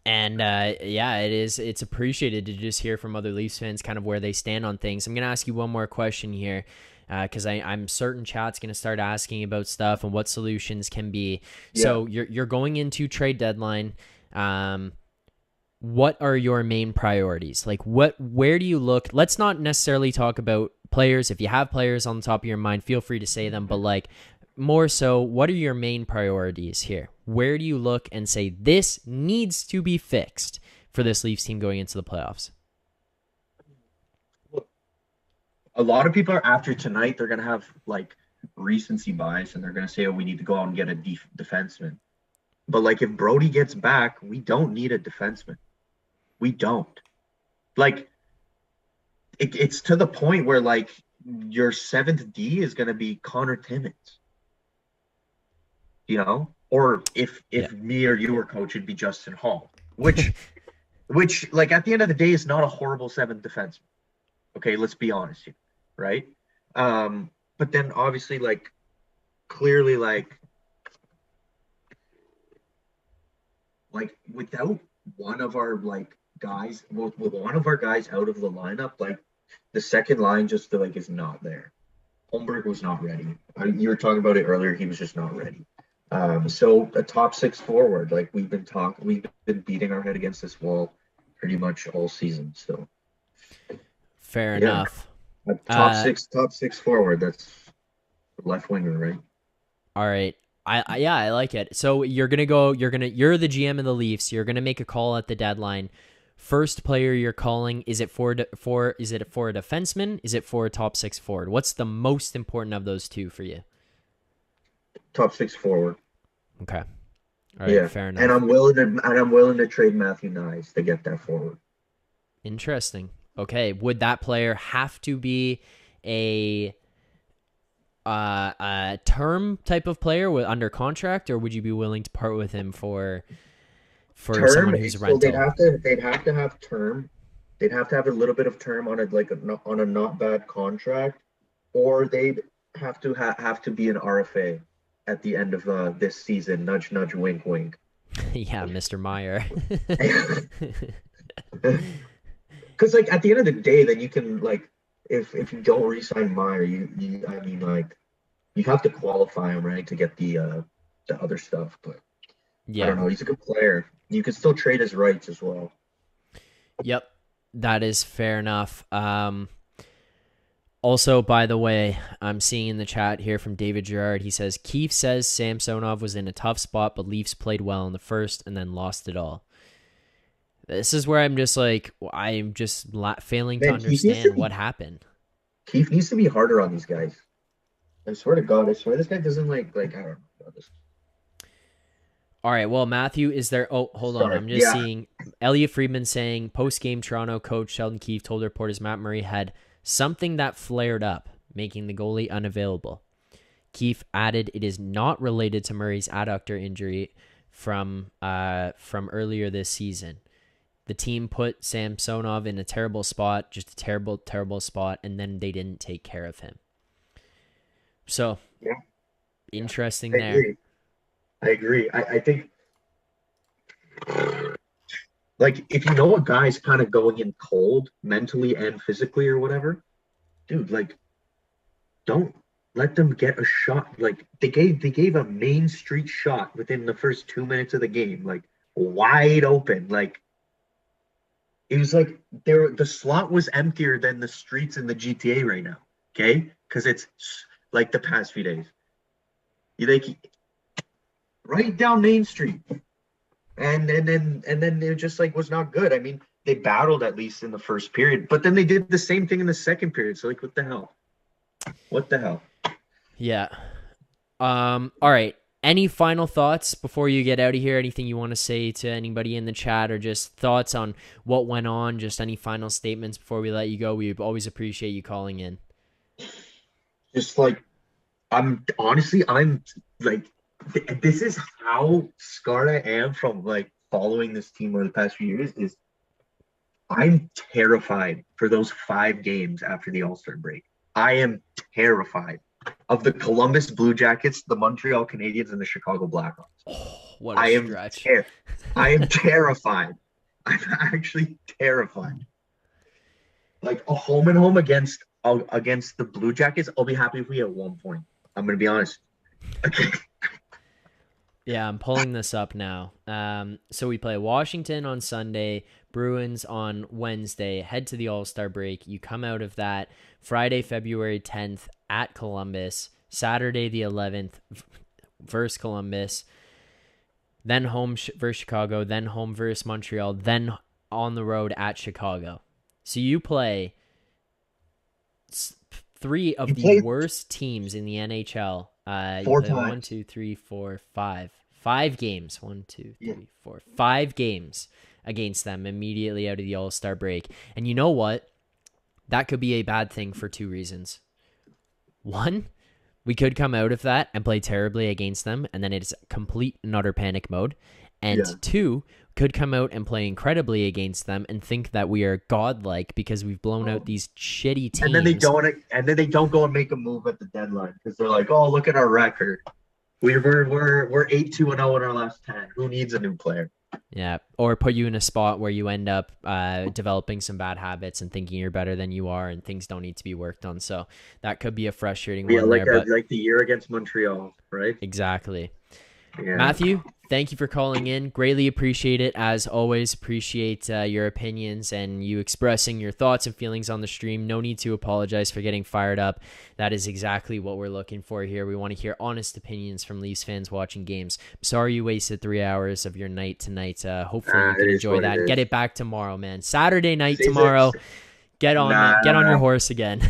yeah, it's appreciated to just hear from other Leafs fans kind of where they stand on things. I'm gonna ask you one more question here, because I'm certain chat's gonna start asking about stuff and what solutions can be.
Yeah.
So you're going into trade deadline. What are your main priorities? Like where do you look? Let's not necessarily talk about players. If you have players on the top of your mind, feel free to say them, but like more so, what are your main priorities here? Where do you look and say this needs to be fixed for this Leafs team going into the playoffs?
A lot of people are after tonight. They're gonna have like recency bias, and they're gonna say, "Oh, we need to go out and get a defenseman." But like, if Brody gets back, we don't need a defenseman. We don't. Like, it's to the point where like your seventh D is gonna be Connor Timmins. Or if me or you were coach, it'd be Justin Hall, which like at the end of the day is not a horrible seventh defenseman. Okay, let's be honest here, right? But then obviously like clearly like without one of our like guys, with one of our guys out of the lineup, like the second line just like is not there. Holmberg was not ready. You were talking about it earlier. He was just not ready. So a top six forward, like we've been beating our head against this wall pretty much all season. So
fair enough.
Top six forward. That's left winger, right?
All right. I like it. So you're the GM of the Leafs. You're gonna make a call at the deadline. First player you're calling, is it for a defenseman? Is it for a top six forward? What's the most important of those two for you?
Top six forward.
Okay. All right, fair enough.
And I'm willing to trade Matthew Nyes to get that forward.
Interesting. Okay. Would that player have to be a term type of player under contract, or would you be willing to part with him for term, someone who's rental?
They'd have to have term. They'd have to have a little bit of term on a not bad contract, or they'd have to be an RFA at the end of this season. Nudge, nudge, wink, wink.
Yeah, Mr. Meyer.
Because like at the end of the day, then you can like if you don't re-sign Meyer, you have to qualify him, right, to get the other stuff. But yeah, I don't know. He's a good player. You can still trade his rights as well.
Yep, that is fair enough. Also, by the way, I'm seeing in the chat here from David Gerard, he says, Keefe says Samsonov was in a tough spot, but Leafs played well in the first and then lost it all. This is where I'm just like, I'm just failing to understand what happened.
Keefe needs to be harder on these guys. I swear to God, this guy doesn't like I don't know about this.
All right, well, Matthew, is there... Oh, hold on. I'm just seeing Elliot Friedman saying, post-game Toronto coach Sheldon Keefe told reporters Matt Murray had something that flared up, making the goalie unavailable. Keefe added it is not related to Murray's adductor injury from earlier this season. The team put Samsonov in a terrible spot, just a terrible, terrible spot, and then they didn't take care of him. So, interesting there.
I agree. I think, like, if you know a guy's kind of going in cold mentally and physically or whatever, dude, like, don't let them get a shot. Like, they gave a Main Street shot within the first 2 minutes of the game, like, wide open. Like, it was like the slot was emptier than the streets in the GTA right now. Okay, because it's like the past few days. Right down Main Street, and then it just like was not good. I mean, they battled at least in the first period, but then they did the same thing in the second period. So like, what the hell? What the hell?
Yeah. All right. Any final thoughts before you get out of here? Anything you want to say to anybody in the chat, or just thoughts on what went on? Just any final statements before we let you go? We always appreciate you calling in.
Just like, I'm like, this is how scarred I am from like following this team over the past few years. I'm terrified for those 5 games after the All-Star break. I am terrified of the Columbus Blue Jackets, the Montreal Canadiens, and the Chicago Blackhawks.
Oh, what a
I am
stretch.
I am terrified. I'm actually terrified. Like a home and home against the Blue Jackets, I'll be happy if we get 1 point. I'm gonna be honest.
Yeah, I'm pulling this up now. So we play Washington on Sunday, Bruins on Wednesday, head to the All-Star break. You come out of that Friday, February 10th at Columbus, Saturday the 11th versus Columbus, then home versus Chicago, then home versus Montreal, then on the road at Chicago. So you play three
You
of the
played
worst teams in the NHL. You
four
play one,
times.
two, three, four, five. 5 games. One, two,
Yeah.
three, four. 5 games against them immediately out of the All-Star break. And you know what? That could be a bad thing for 2 reasons. One, we could come out of that and play terribly against them, and then it's complete and utter panic mode. And
Yeah.
two, could come out and play incredibly against them and think that we are godlike because we've blown out these shitty
And then they
teams.
don't and then they don't go and make a move at the deadline because they're like, oh, look at our record. We're 8-2-0 in our last 10. Who needs a new player?
Yeah, or put you in a spot where you end up developing some bad habits and thinking you're better than you are, and things don't need to be worked on. So that could be a frustrating
Yeah,
one there. But
like the year against Montreal, right?
exactly.
Yeah.
Matthew, thank you for calling in. Greatly appreciate it. As always, appreciate your opinions and you expressing your thoughts and feelings on the stream. No need to apologize for getting fired up. That is exactly what we're looking for here. We want to hear honest opinions from Leafs fans watching games. I'm sorry you wasted 3 hours of your night tonight. Hopefully you can
It is
enjoy
what
that
it
and
is.
get it back tomorrow, man. Saturday night
Save
tomorrow.
it.
Get on
Nah,
get on your horse again.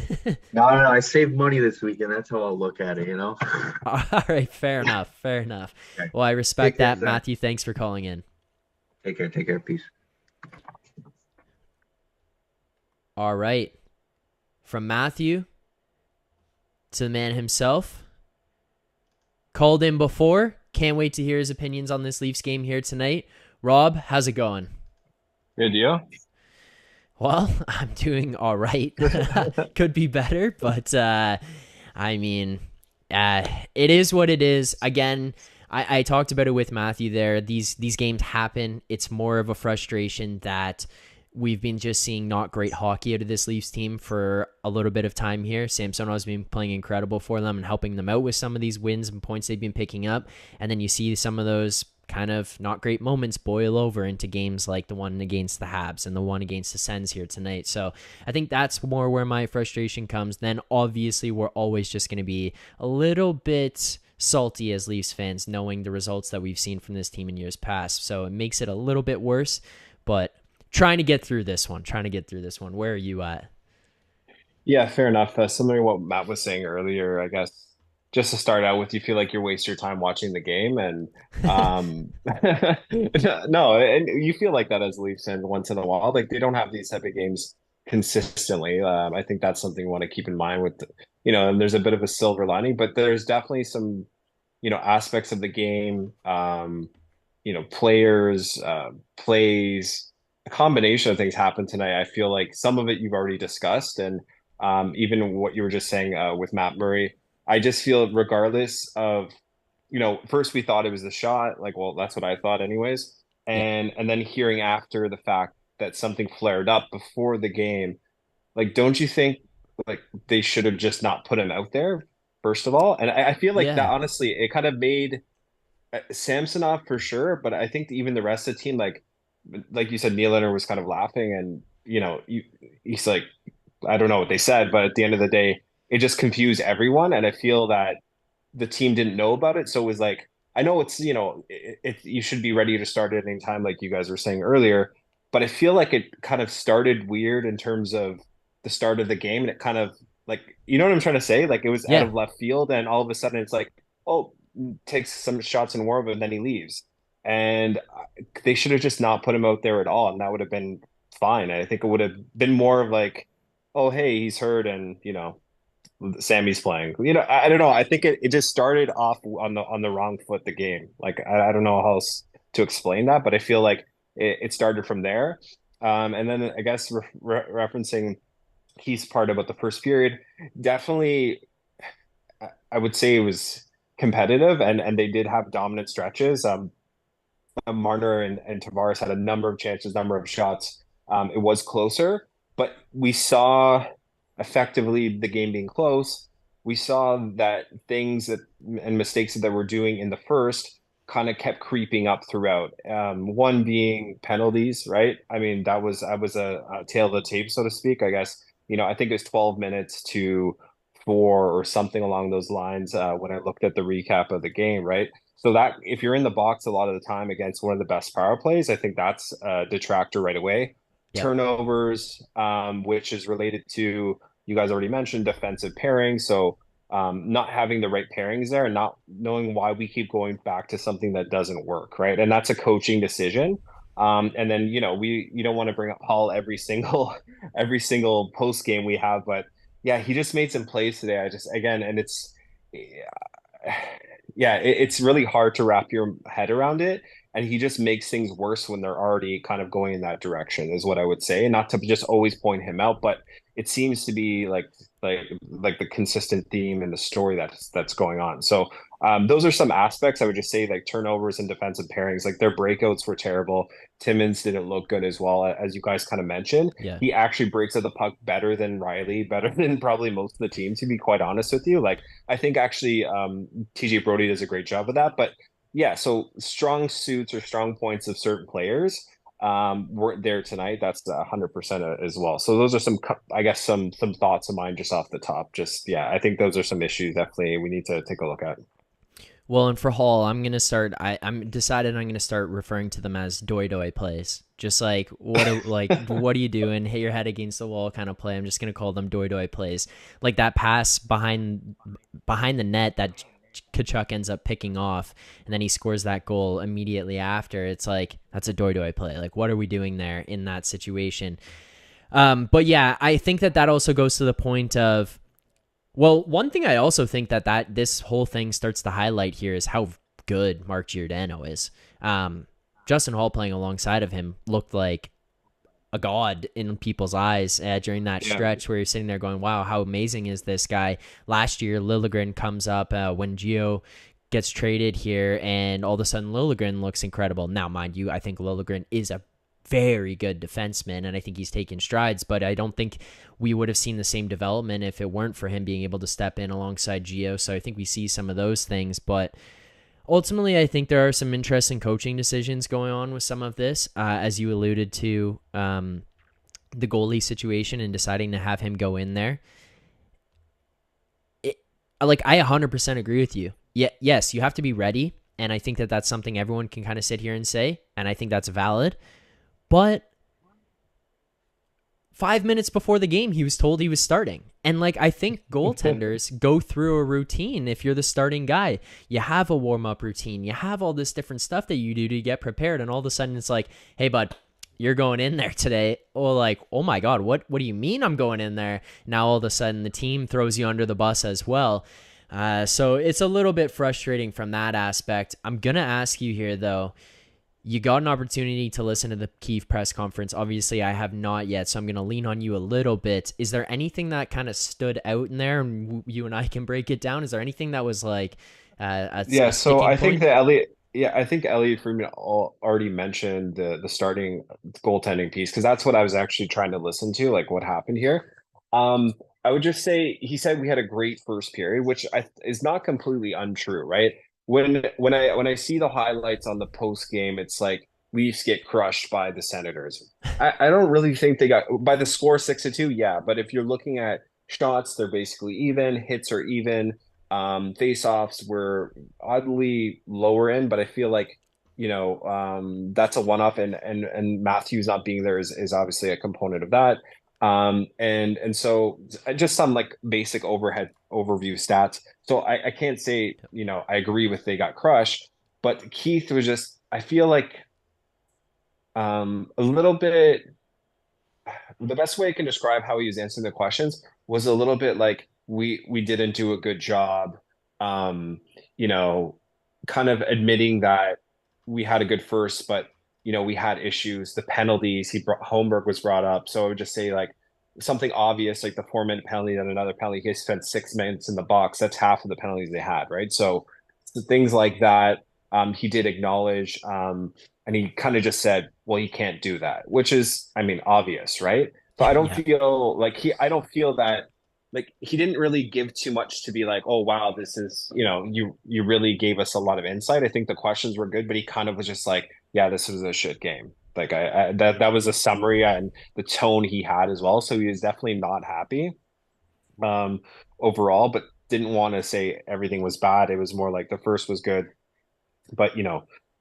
no. I saved money this weekend. That's how I'll look at it, you know?
All right, fair enough. Fair enough.
Okay.
Well, I respect
Take care,
that.
Zach.
Matthew, thanks for calling in.
Take care. Take care. Peace.
All right. From Matthew to the man himself. Called in before. Can't wait to hear his opinions on this Leafs game here tonight. Rob, how's it going?
Good deal.
Well, I'm doing all right. Could be better, but I mean, it is what it is. Again, I talked about it with Matthew there. These games happen. It's more of a frustration that we've been just seeing not great hockey out of this Leafs team for a little bit of time here. Samsonov's been playing incredible for them and helping them out with some of these wins and points they've been picking up. And then you see some of those kind of not great moments boil over into games like the one against the Habs and the one against the Sens here tonight. So I think that's more where my frustration comes. Then obviously we're always just going to be a little bit salty as Leafs fans knowing the results that we've seen from this team in years past. So it makes it a little bit worse, but trying to get through this one. Where are you at?
Yeah, fair enough. Similar to what Matt was saying earlier, I guess just to start out with, you feel like you're wasting your time watching the game, and no, and you feel like that as a Leafs fan once in a while. Like they don't have these type of games consistently. I think that's something you want to keep in mind with, and there's a bit of a silver lining, but there's definitely some, aspects of the game, players, plays, a combination of things happened tonight. I feel like some of it you've already discussed, and even what you were just saying with Matt Murray. I just feel regardless of, first we thought it was the shot, like, well, that's what I thought anyways.
Yeah.
And then hearing after the fact that something flared up before the game, like, don't you think like they should have just not put him out there, first of all? And I feel like that
Yeah.
honestly, it kind of made Samsonov for sure, but I think even the rest of the team, like you said, Nylander was kind of laughing, and he's like, I don't know what they said, but at the end of the day, it just confused everyone, and I feel that the team didn't know about it, so it was like, I know it's you should be ready to start at any time, like you guys were saying earlier, but I feel like it kind of started weird in terms of the start of the game, and it kind of like, you know what I'm trying to say? Like it was out
Yeah.
of left field, and all of a sudden it's like, oh, takes some shots in Warren, and then he leaves. And they should have just not put him out there at all, and that would have been fine. I think it would have been more of like, oh, hey, he's hurt, and Sammy's playing. I don't know. I think it just started off on the wrong foot, the game. Like I don't know how else to explain that, but I feel like it started from there. And then I guess referencing Keith's part about the first period, definitely, I would say it was competitive, and they did have dominant stretches. Marner and Tavares had a number of chances, number of shots. It was closer, but we saw effectively the game being close. We saw that things that and mistakes that we're doing in the first kind of kept creeping up throughout. One being penalties, right? I mean, that was a tail of the tape, so to speak. I guess, I think it was 12 minutes to 4 or something along those lines when I looked at the recap of the game, right? So that if you're in the box a lot of the time against one of the best power plays, I think that's a detractor right away.
Yep.
Turnovers, which is related to, you guys already mentioned, defensive pairing. So not having the right pairings there and not knowing why we keep going back to something that doesn't work, right? And that's a coaching decision. And then, you don't want to bring up Hall every single every single post game we have, but yeah, he just made some plays today. I just again, and it's yeah, it's really hard to wrap your head around it. And he just makes things worse when they're already kind of going in that direction, is what I would say. And not to just always point him out, but it seems to be like the consistent theme in the story that's going on. So those are some aspects I would just say, like turnovers and defensive pairings, like their breakouts were terrible. Timmins didn't look good as well, as you guys kind of mentioned.
Yeah.
He actually breaks at the puck better than Riley, better than probably most of the team, to be quite honest with you. Like I think actually TJ Brody does a great job of that. But yeah, so strong suits or strong points of certain players weren't there tonight. That's 100% as well. So those are some, I guess, some thoughts of mine just off the top. Just yeah, I think those are some issues definitely we need to take a look at.
Well, and for Hall, I'm gonna start. I'm decided I'm gonna start referring to them as doi doi plays. Just like what are you doing? Hit your head against the wall kind of play. I'm just gonna call them doi doi plays. Like that pass behind the net that Tkachuk ends up picking off, and then he scores that goal immediately after. It's like that's a doi doi play. Like what are we doing there in that situation? But yeah, I think that also goes to the point of. Well, one thing I also think that this whole thing starts to highlight here is how good Mark Giordano is. Justin Hall playing alongside of him looked like a god in people's eyes during that stretch where you're sitting there going, wow, how amazing is this guy? Last year, Liljegren comes up when Gio gets traded here, and all of a sudden Liljegren looks incredible. Now, mind you, I think Liljegren is a very good defenseman, and I think he's taken strides, but I don't think we would have seen the same development if it weren't for him being able to step in alongside Gio. So I think we see some of those things, but ultimately I think there are some interesting coaching decisions going on with some of this, as you alluded to, the goalie situation and deciding to have him go in there. I 100% agree with you. Yeah, yes, you have to be ready, and I think that that's something everyone can kind of sit here and say, and I think that's valid. But 5 minutes before the game, he was told he was starting. And I think goaltenders go through a routine. If you're the starting guy, you have a warm-up routine. You have all this different stuff that you do to get prepared. And all of a sudden it's like, hey, bud, you're going in there today. Or oh my God, what do you mean I'm going in there? Now all of a sudden the team throws you under the bus as well. So it's a little bit frustrating from that aspect. I'm going to ask you here, though. You got an opportunity to listen to the Kiev press conference. Obviously, I have not yet, so I'm going to lean on you a little bit. Is there anything that kind of stood out in there, and you and I can break it down? Is there anything that was a
So I think
point?
that I think Elliot Friedman already mentioned the starting goaltending piece, because that's what I was actually trying to listen to, like what happened here. I would just say he said we had a great first period, which is not completely untrue, right? When I see the highlights on the post game, it's like Leafs get crushed by the Senators. I don't really think they got by the score 6-2, yeah. But if you're looking at shots, they're basically even, hits are even. Face-offs were oddly lower in, but I feel like that's a one-off, and Matthews not being there is obviously a component of that. And so just some like basic overview stats. So I can't say, I agree with they got crushed, but Keith was just, I feel like a little bit, the best way I can describe how he was answering the questions was a little bit like we didn't do a good job, um, you know, kind of admitting that we had a good first, but we had issues. The penalties, Holmberg was brought up. So I would just say like something obvious like the 4 minute penalty and another penalty, he spent 6 minutes in the box. That's half of the penalties they had, right? So things like that, he did acknowledge, and he kind of just said, "Well, he can't do that," which is, I mean, obvious, right? So
Yeah.
I don't feel that like he didn't really give too much to be like, "Oh, wow, this is, you really gave us a lot of insight." I think the questions were good, but he kind of was just like, "Yeah, this was a shit game." Like that was a summary and the tone he had as well. So he was definitely not happy um overall, but didn't want to say everything was bad. It was more like the first was good, but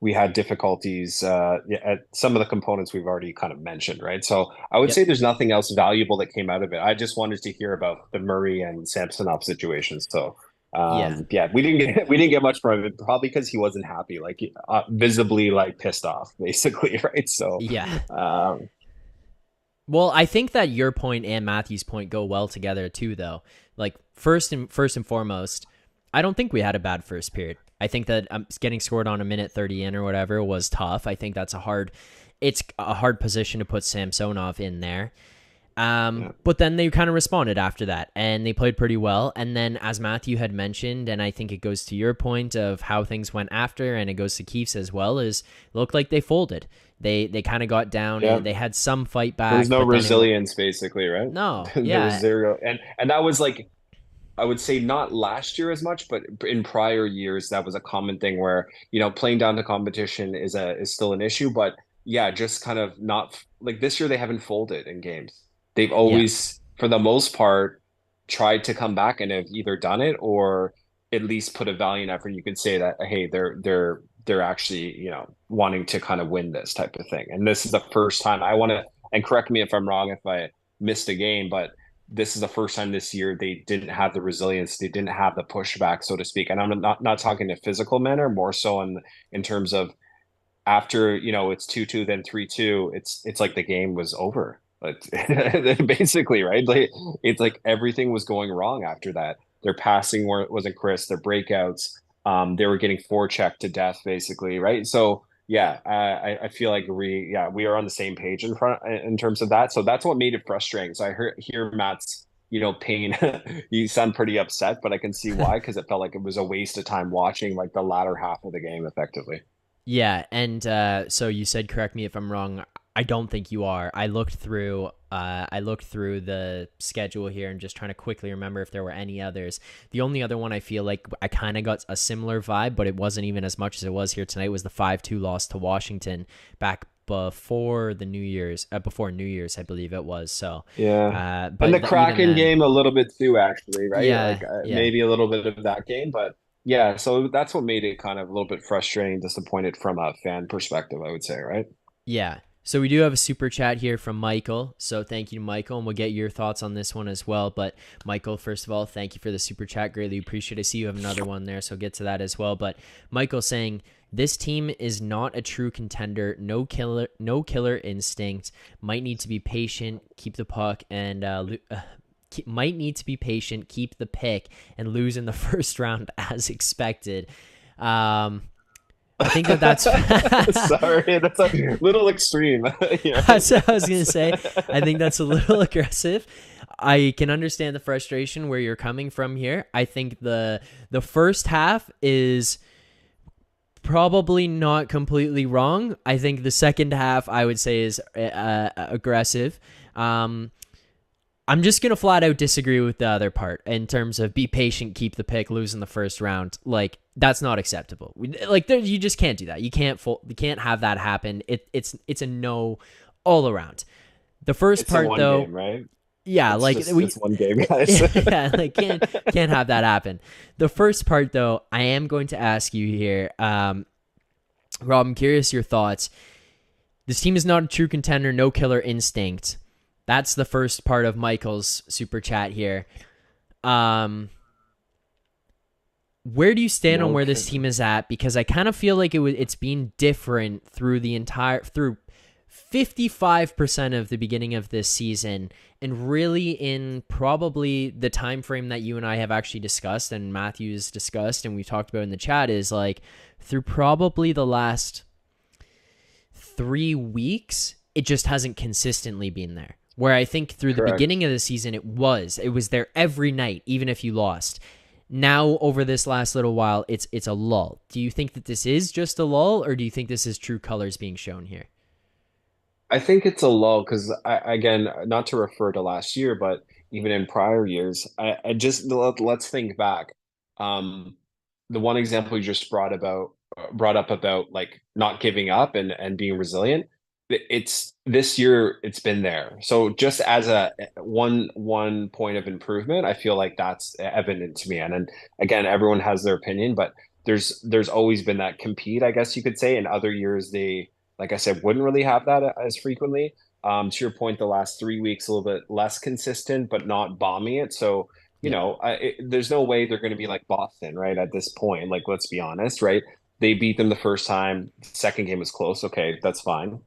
we had difficulties yeah, at some of the components we've already kind of mentioned, right? So I would
Yep.
say there's nothing else valuable that came out of it. I just wanted to hear about the Murray and Samsonov situations. So
Yeah.
yeah, we didn't get much from it, probably because he wasn't happy, like visibly like pissed off, basically, right? So
Yeah.
um
Well, I think that your point and Matthew's point go well together too, though. Like first and foremost, I don't think we had a bad first period. I think that getting scored on a minute 30 in or whatever was tough. I think it's a hard position to put Samsonov in there.
yeah,
But then they kind of responded after that, and they played pretty well. And then, as Matthew had mentioned, and I think it goes to your point of how things went after, and it goes to Keefe's as well, is it looked like they folded. They kind of got down,
yeah.
and they had some fight
There was
back,
no
but then
resilience, basically, right?
no,
There was
yeah,
zero, and that was like, I would say not last year as much, but in prior years, that was a common thing where, playing down to competition is still an issue. But yeah, just kind of not like this year, they haven't folded in games. They've
yeah,
always, for the most part, tried to come back and have either done it or at least put a valiant effort. You could say that, hey, they're actually, wanting to kind of win this type of thing. And this is the first time I want to, and correct me if I'm wrong if I missed a game, but this is the first time this year they didn't have the resilience, they didn't have the pushback, so to speak. And I'm not talking in a physical manner, more so in terms of after it's 2-2, then 3-2. It's like the game was over. But basically, right? Like it's like everything was going wrong after that. Their passing wasn't crisp, their breakouts, they were getting forechecked to death, basically, right? So yeah, I feel like we are on the same page in terms of that. So that's what made it frustrating. So hear Matt's pain. You sound pretty upset, but I can see why, because it felt like it was a waste of time watching like the latter half of the game effectively.
yeah. And so you said, correct me if I'm wrong. I don't think you are. I looked through the schedule here and just trying to quickly remember if there were any others. The only other one I feel like I kind of got a similar vibe, but it wasn't even as much as it was here tonight, was the 5-2 loss to Washington back before New Year's, I believe it was. So,
Yeah. And the
even
Kraken
then,
game a little bit too, actually, right?
yeah,
Like
yeah.
maybe a little bit of that game, but yeah, so that's what made it kind of a little bit frustrating, disappointed from a fan perspective, I would say, right?
Yeah. So we do have a super chat here from Michael. So thank you to Michael, and we'll get your thoughts on this one as well. But Michael, first of all, thank you for the super chat. Greatly appreciate it. I see you have another one there, so get to that as well. But Michael saying this team is not a true contender. No killer instinct. Might need to be patient. Keep the puck and might need to be patient. Keep the pick and lose in the first round as expected. I think that's
Sorry, that's a little extreme. Yeah.
that's what I was gonna say. I think that's a little aggressive. I can understand the frustration where you're coming from here. I think the first half is probably not completely wrong. I think the second half I would say is aggressive. I'm just going to flat out disagree with the other part in terms of be patient, keep the pick, lose in the first round. Like, that's not acceptable. You just can't do that. You can't have that happen. It's a no all around. The first
It's a
part,
one
though,
game, right?
yeah, like
It's one game, guys.
yeah, like can't have that happen. The first part, though, I am going to ask you here, Rob. I'm curious your thoughts. This team is not a true contender. No killer instinct. That's the first part of Michael's super chat here. Where do you stand on
No
where this team
kidding.
is at? Because I kind of feel like it's been different through 55% of the beginning of this season, and really in probably the time frame that you and I have actually discussed and Matthew's discussed and we talked about in the chat, is like through probably the last 3 weeks, it just hasn't consistently been there. where I think through the
Correct.
beginning of the season it was there every night, even if you lost. Now over this last little while, it's a lull. Do you think that this is just a lull, or do you think this is true colors being shown here?
I think it's a lull because again, not to refer to last year, but even in prior years, I just let's think back. Um, the one example you just brought up about like not giving up and being resilient. It's this year it's been there. So just as a one point of improvement, I feel like that's evident to me. And again, everyone has their opinion, but there's always been that compete, I guess you could say. In other years, they like I said, wouldn't really have that as frequently. To your point, the last 3 weeks a little bit less consistent, but not bombing it. So,
Yeah.
there's no way they're going to be like Boston, right? At this point, like let's be honest, right? They beat them the first time. Second game was close. Okay, that's fine.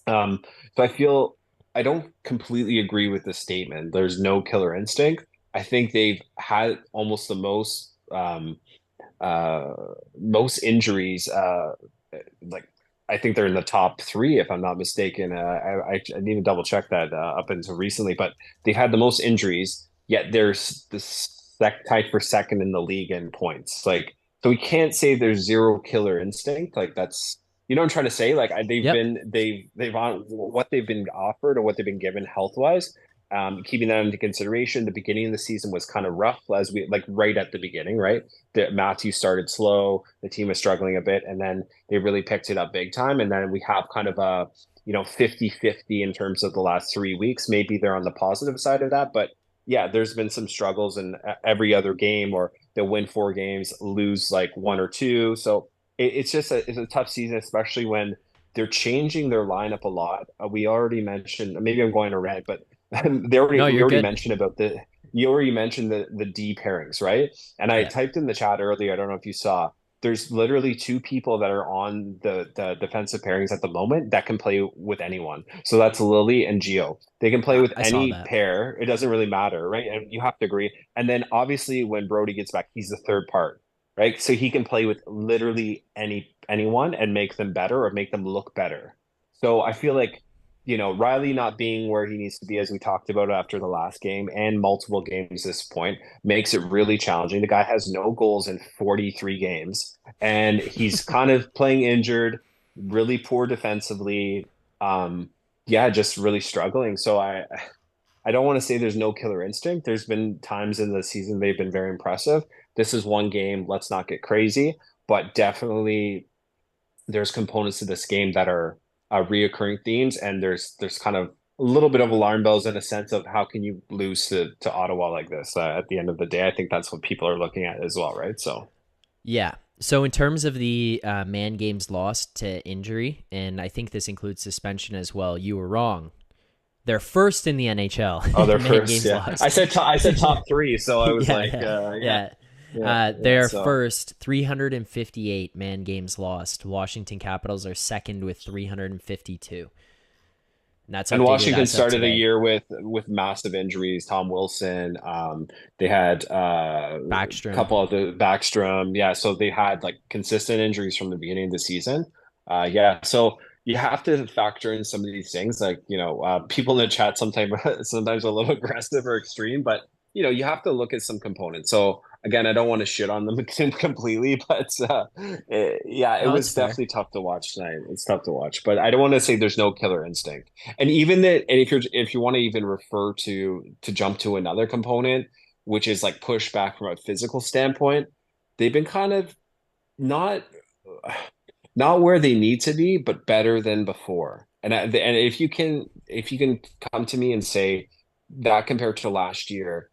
Um, so I don't completely agree with the statement. There's no killer instinct. I think they've had almost the uh, most injuries. Like I think they're in the top three, if I'm not mistaken. I need to double check that up until recently, but they've had the most injuries. Yet there's the tied for second in the league in points. Like so, we can't say there's zero killer instinct. Like that's you know what I'm trying to say. Like
Yep.
they've on what they've been offered or what they've been given health wise. Keeping that into consideration, the beginning of the season was kind of rough as we like right at the beginning, right? That Matthews started slow, the team was struggling a bit, and then they really picked it up big time. And then we have kind of a, 50-50 in terms of the last 3 weeks. Maybe they're on the positive side of that, but yeah, there's been some struggles in every other game, or they'll win 4 games, lose like one or two. So it's a tough season, especially when they're changing their lineup a lot. We already mentioned, maybe I'm going to rant, but
No,
we
you're
already
good.
mentioned about you already mentioned the D pairings, right? And I
Yeah.
typed in the chat earlier. I don't know if you saw. There's literally two people that are on the defensive pairings at the moment that can play with anyone. So that's Lily and Gio. They can play with
I saw
any
that.
pair. It doesn't really matter, right? And you have to agree. And then obviously when Brody gets back, he's the third part, right? So he can play with literally anyone and make them better or make them look better. So I feel like Riley not being where he needs to be, as we talked about after the last game and multiple games this point, makes it really challenging. The guy has no goals in 43 games, and he's kind of playing injured, really poor defensively. Yeah, just really struggling. So I don't want to say there's no killer instinct. There's been times in the season they've been very impressive. This is one game. Let's not get crazy, but definitely there's components to this game that are reoccurring themes, and there's kind of a little bit of alarm bells in a sense of how can you lose to Ottawa like this at the end of the day. I think that's what people are looking at as well, right? So
Yeah. So in terms of the man games lost to injury, and I think this includes suspension as well, you were wrong. They're first in the NHL
other
in man
first,
games
yeah.
lost.
I said top three, so I was like,
Yeah,
yeah,
yeah.
yeah.
They're
So
first, 358 man games lost. Washington Capitals are second with 352. And that's
and
updated
Washington
as of
started a
today.
year with massive injuries. Tom Wilson, they had a
Backstrom.
couple of the Backstrom, yeah. So they had like consistent injuries from the beginning of the season. Yeah, so you have to factor in some of these things, like people in the chat sometimes a little aggressive or extreme, but you have to look at some components. So again, I don't want to shit on them completely, but yeah, it
No, it's
was
fair.
definitely tough to watch tonight. It's tough to watch, but I don't want to say there's no killer instinct. And even that, and if you want to even refer to jump to another component, which is like pushback from a physical standpoint, they've been kind of not not where they need to be, but better than before. And if you can come to me and say that compared to last year,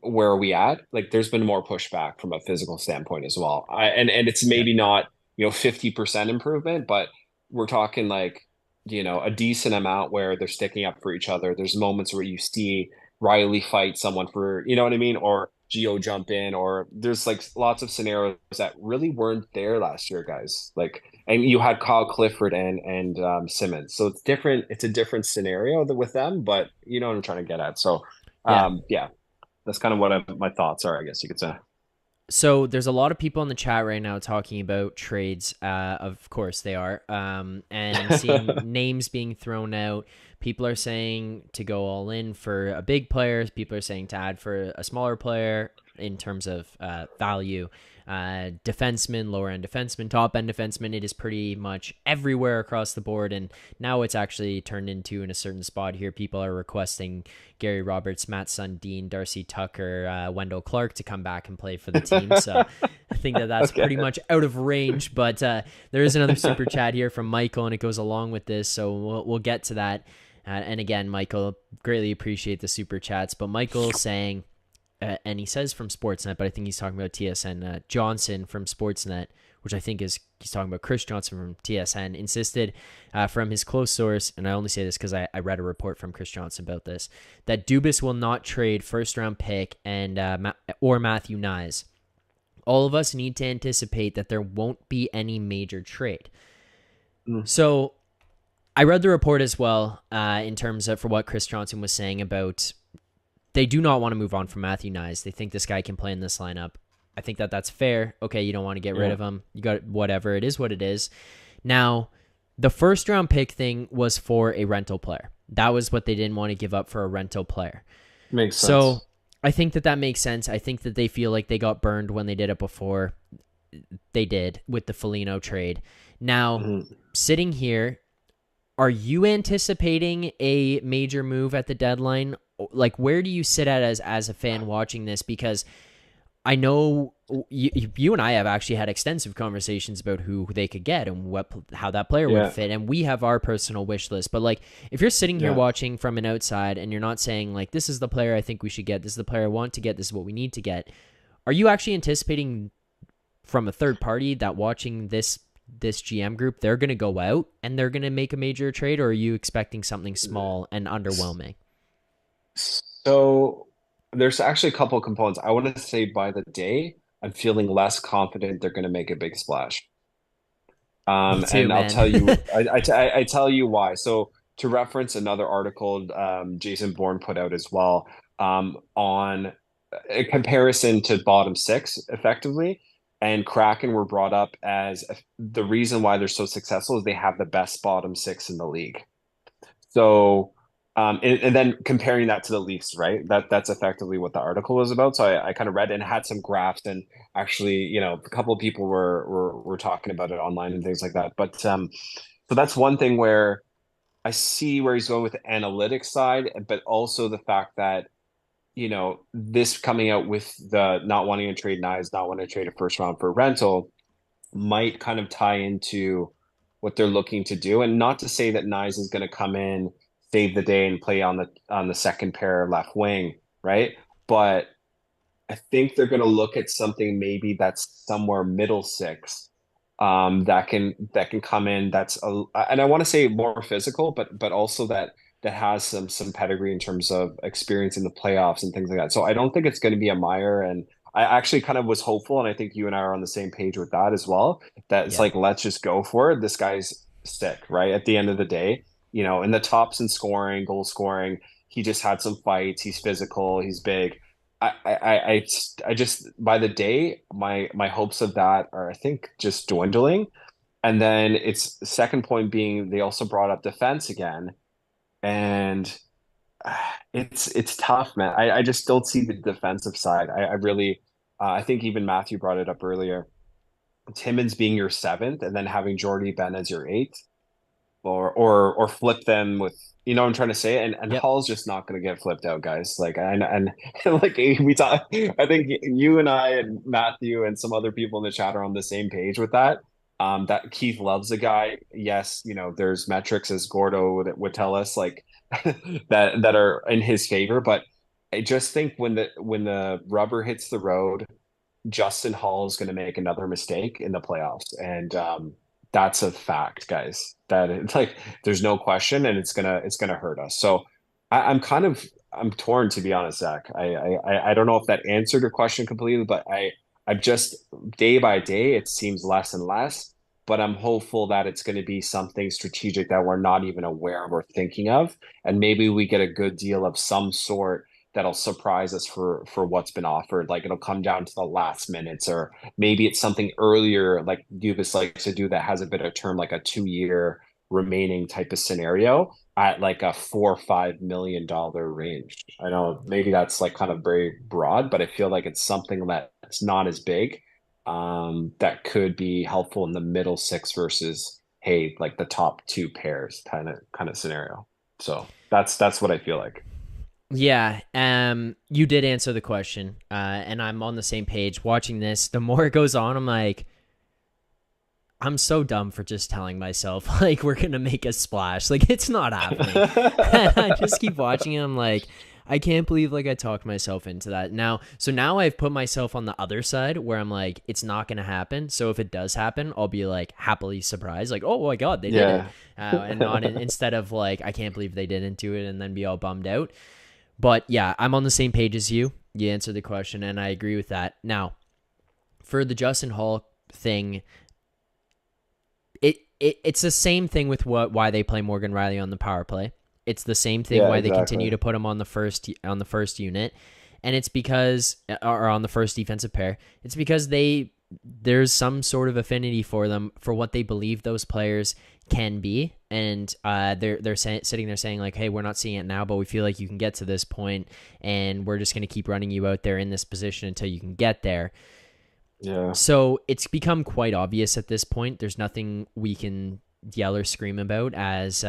where are we at? Like there's been more pushback from a physical standpoint as well. And it's
Yeah.
maybe not, 50% improvement, but we're talking like, a decent amount where they're sticking up for each other. There's moments where you see Riley fight someone for, you know what I mean? Or Geo jump in, or there's like lots of scenarios that really weren't there last year, guys. Like, and you had Kyle Clifford and Simmons. So it's different. It's a different scenario with them, but you know what I'm trying to get at. So
Yeah.
yeah, that's kind of what my thoughts are, I guess you could say.
So there's a lot of people in the chat right now talking about trades. Of course they are. And I'm seeing names being thrown out. People are saying to go all in for a big player. People are saying to add for a smaller player in terms of value. Defenseman, lower end defenseman, top end defenseman. It is pretty much everywhere across the board. And now it's actually turned into in a certain spot here. People are requesting Gary Roberts, Matt Sundin, Darcy Tucker, Wendell Clark to come back and play for the team. So I think that that's
Okay.
pretty much out of range. But there is another super chat here from Michael, and it goes along with this. So we'll get to that. And again, Michael, greatly appreciate the super chats. But Michael saying, and he says from Sportsnet, but I think he's talking about TSN. Johnson from Sportsnet, which I think is he's talking about Chris Johnson from TSN, insisted from his close source, and I only say this because I read a report from Chris Johnson about this, that Dubas will not trade first round pick and or Matthew Nyes. All of us need to anticipate that there won't be any major trade. So I read the report as well in terms of for what Chris Johnson was saying about they do not want to move on from Matthew Nyes. They think this guy can play in this lineup. I think that that's fair. Okay, you don't want to get rid of him. You got whatever. It is what it is. Now, the first round pick thing was for a rental player. That was what they didn't want to give up for a rental player.
Makes sense.
So I think that makes sense. I think that they feel like they got burned when they did it before. They did with the Foligno trade. Now, sitting here, are you anticipating a major move at the deadline? Like, where do you sit at as a fan watching this? Because I know you and I have actually had extensive conversations about who they could get and how that player would fit, and we have our personal wish list. But like, if you're sitting here watching from an outside and you're not saying like, this is the player I think we should get, this is the player I want to get, this is what we need to get, are you actually anticipating from a third party that watching this GM group, they're going to go out and they're going to make a major trade, or are you expecting something small and underwhelming?
So there's actually a couple of components. I want to say by the day, I'm feeling less confident they're going to make a big splash.
Me too,
And I'll
man.
tell you, I tell you why. So to reference another article, Jason Bourne put out as well, on a comparison to bottom six, effectively, and Kraken were brought up as the reason why they're so successful is they have the best bottom six in the league. So, and then comparing that to the Leafs, right? That's effectively what the article was about. So I kind of read and had some graphs, and actually, a couple of people were talking about it online and things like that. But so that's one thing where I see where he's going with the analytics side, but also the fact that this coming out with the not wanting to trade Knives, not wanting to trade a first round for rental might kind of tie into what they're looking to do. And not to say that Nyes is going to come in, save the day, and play on the second pair left wing, right? But I think they're going to look at something maybe that's somewhere middle six, that can come in. And I want to say more physical, but also that has some pedigree in terms of experience in the playoffs and things like that. So I don't think it's going to be a Meyer, and I actually kind of was hopeful, and I think you and I are on the same page with that as well. That it's
Yeah.
like, let's just go for it. This guy's sick, right? At the end of the day, in the tops in scoring, goal scoring, he just had some fights. He's physical. He's big. I just by the day, my hopes of that are, I think, just dwindling. And then it's second point being they also brought up defense again, and it's tough, man. I just don't see the defensive side. I really, I think even Matthew brought it up earlier. Timmins being your seventh and then having Jordy Ben as your eighth, or flip them with, what I'm trying to say. And
Yep.
Hall's just not going to get flipped out, guys. Like, and like we talk, I think you and I and Matthew and some other people in the chat are on the same page with that. That Keith loves the guy. Yes, there's metrics, as Gordo would tell us, like that are in his favor. But I just think when the rubber hits the road, Justin Hall is going to make another mistake in the playoffs, and that's a fact, guys. That it's like there's no question, and it's gonna hurt us. So I'm torn, to be honest, Zach. I don't know if that answered your question completely, but I'm just day by day it seems less and less. But I'm hopeful that it's going to be something strategic that we're not even aware of or thinking of, and maybe we get a good deal of some sort that'll surprise us for what's been offered. Like it'll come down to the last minutes, or maybe it's something earlier, like Dubas likes to do, that has a bit of term, like a 2 year remaining type of scenario at like a $4 or $5 million range. I know maybe that's like kind of very broad, but I feel like it's something that's not as big, that could be helpful in the middle six versus, hey, like the top two pairs kind of scenario. So that's what I feel like.
Yeah, you did answer the question, and I'm on the same page. Watching this, the more it goes on, I'm like, I'm so dumb for just telling myself like we're gonna make a splash. Like it's not happening. And I just keep watching it. I'm like, I can't believe like I talked myself into that. Now I've put myself on the other side where I'm like, it's not gonna happen. So if it does happen, I'll be like happily surprised, like, oh my god, they did it, and not instead of like, I can't believe they didn't do it, and then be all bummed out. But yeah, I'm on the same page as you. You answered the question, and I agree with that. Now, for the Justin Hall thing, it's the same thing with why they play Morgan Riley on the power play. It's the same thing why they continue to put him on the first unit, and it's because, or on the first defensive pair. It's because there's some sort of affinity for them, for what they believe those players can be, and they're sitting there saying like, hey, we're not seeing it now, but we feel like you can get to this point, and we're just going to keep running you out there in this position until you can get there.
Yeah.
So it's become quite obvious at this point. There's nothing we can yell or scream about as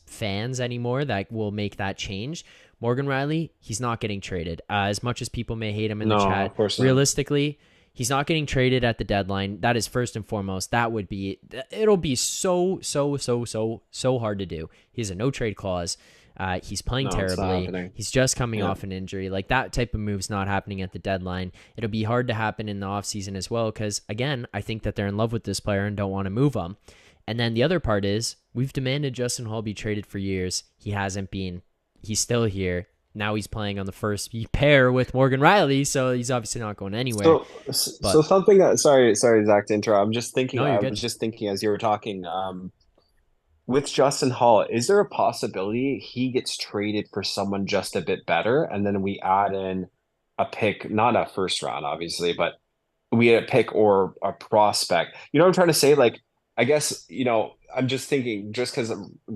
fans anymore that will make that change. Morgan Riley, he's not getting traded. As much as people may hate him in the chat,
of course not.
Realistically, he's not getting traded at the deadline. That is first and foremost. It'll be so hard to do. He has a no trade clause. He's playing terribly. He's just coming off an injury. Like that type of move's not happening at the deadline. It'll be hard to happen in the offseason as well, because again, I think that they're in love with this player and don't want to move him. And then the other part is, we've demanded Justin Hall be traded for years. He hasn't been. He's still here. Now he's playing on the first pair with Morgan Riley, so he's obviously not going anywhere.
So something that, sorry, Zach, to interrupt. I'm just thinking.
No, you're
I
good.
was just thinking as you were talking. With Justin Hall, is there a possibility he gets traded for someone just a bit better, and then we add in a pick, not a first round, obviously, but we add a pick or a prospect? You know what I'm trying to say? Like, I guess, I'm just thinking, just because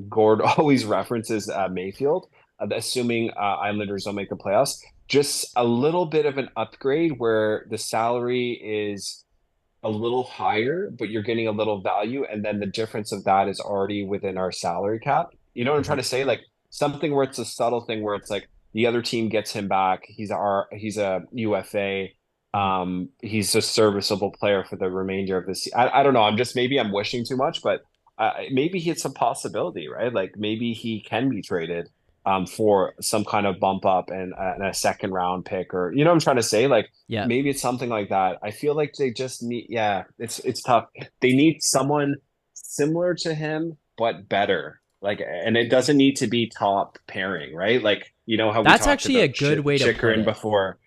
Gord always references Mayfield, assuming Islanders don't make the playoffs, just a little bit of an upgrade where the salary is a little higher, but you're getting a little value, and then the difference of that is already within our salary cap. You know what I'm trying to say? Like something where it's a subtle thing where it's like the other team gets him back. He's a UFA. He's a serviceable player for the remainder of this. I don't know. Maybe I'm wishing too much, but maybe it's a possibility, right? Like maybe he can be traded for some kind of bump up and a second round pick, or what I'm trying to say? Like,
Yeah.
maybe it's something like that. I feel like they just need, it's tough. They need someone similar to him, but better. Like, and it doesn't need to be top pairing, right? Like, how we
That's
talked
actually
about
a good way to put
Chikrin
it
before,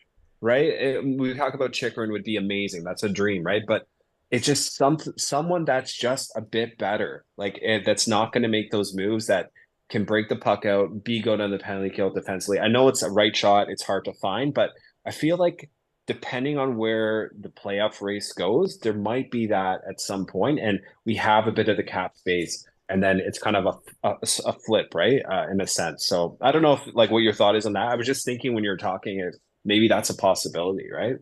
right? We talk about Chikrin would be amazing. That's a dream, right? But it's just someone that's just a bit better, like that's not going to make those moves, that can break the puck out, be good on the penalty kill defensively. I know it's a right shot; it's hard to find, but I feel like depending on where the playoff race goes, there might be that at some point, and we have a bit of the cap space, and then it's kind of a flip, right? In a sense. So I don't know if like what your thought is on that. I was just thinking when you were talking, maybe that's a possibility, right?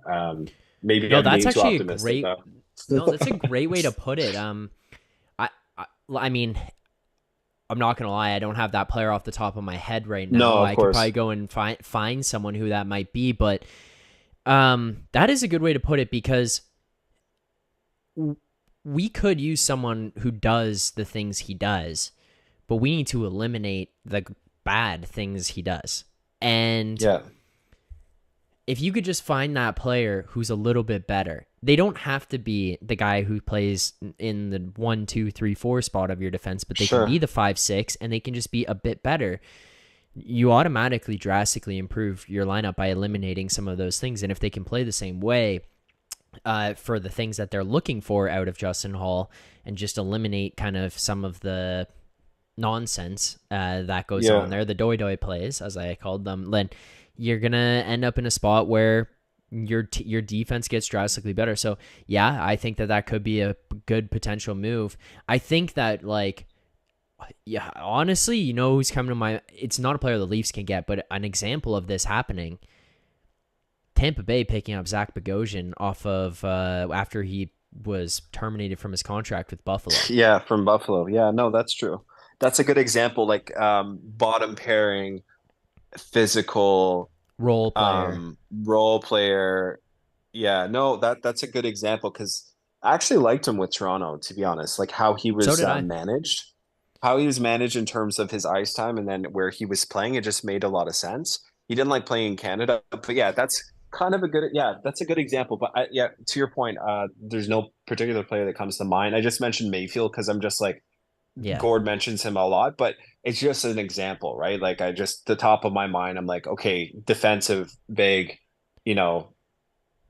Maybe
No,
I'm
that's
being too
actually
optimistic, though.
No, that's a great way to put it. I mean, I'm not gonna lie, I don't have that player off the top of my head right now.
No, of
I
course.
could probably go and find someone who that might be, but that is a good way to put it, because we could use someone who does the things he does, but we need to eliminate the bad things he does. And if you could just find that player who's a little bit better, they don't have to be the guy who plays in the 1, 2, 3, 4 spot of your defense, but they can be the 5, 6, and they can just be a bit better. You automatically drastically improve your lineup by eliminating some of those things. And if they can play the same way for the things that they're looking for out of Justin Hall, and just eliminate kind of some of the nonsense that goes on
Yeah.
there, the doi doi plays, as I called them, then you're going to end up in a spot where your defense gets drastically better. So, yeah, I think that could be a good potential move. I think that, like, yeah, honestly, you know who's coming to my... It's not a player the Leafs can get, but an example of this happening, Tampa Bay picking up Zach Bogosian off of after he was terminated from his contract with Buffalo.
Yeah, from Buffalo. Yeah, no, that's true. That's a good example, like bottom pairing, physical,
Role player.
role player. Yeah, no, that's a good example because I actually liked him with Toronto, to be honest. Like how he
So
was
did I.
managed, how he was managed in terms of his ice time, and then where he was playing, it just made a lot of sense. He didn't like playing in Canada, but yeah, that's kind of a good, yeah, that's a good example. But yeah, to your point, there's no particular player that comes to mind. I just mentioned Mayfield because I'm just like
Yeah.
Gord mentions him a lot, but it's just an example, right? Like I just the top of my mind, I'm like, okay, defensive, big, you know,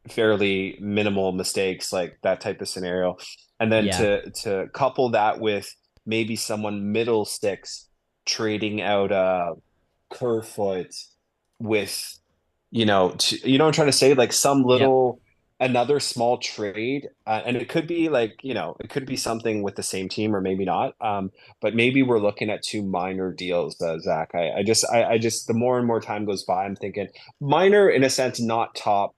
fairly minimal mistakes, like that type of scenario. And then
Yeah.
to couple that with maybe someone middle six trading out Kerfoot with, you know what I'm trying to say? Like some
Yep.
little another small trade, and it could be like, it could be something with the same team or maybe not. But maybe we're looking at two minor deals, Zach. I just the more and more time goes by, I'm thinking minor in a sense, not top.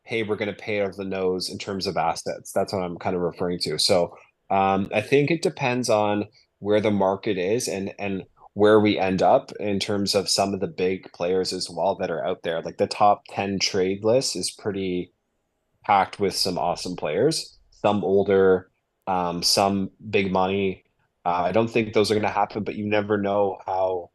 Hey, we're going to pay over the nose in terms of assets. That's what I'm kind of referring to. So I think it depends on where the market is and where we end up in terms of some of the big players as well that are out there. Like the top 10 trade list is pretty packed with some awesome players, some older, some big money. I don't think those are going to happen, but you never know how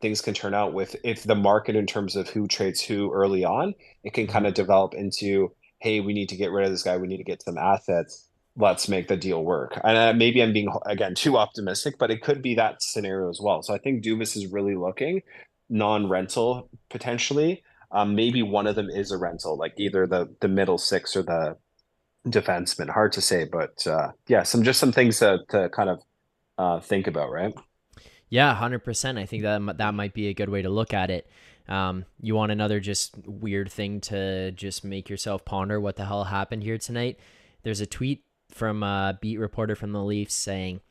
things can turn out with if the market in terms of who trades who early on, it can kind
Mhm.
of develop into, hey, we need to get rid of this guy, we need to get some assets. Let's make the deal work. And maybe I'm being again too optimistic, but it could be that scenario as well. So I think Dubas is really looking non-rental potentially. Maybe one of them is a rental, like either the middle six or the defenseman. Hard to say, but yeah, some things to kind of think about, right?
Yeah, 100%. I think that might be a good way to look at it. You want another just weird thing to just make yourself ponder what the hell happened here tonight? There's a tweet from a beat reporter from the Leafs saying,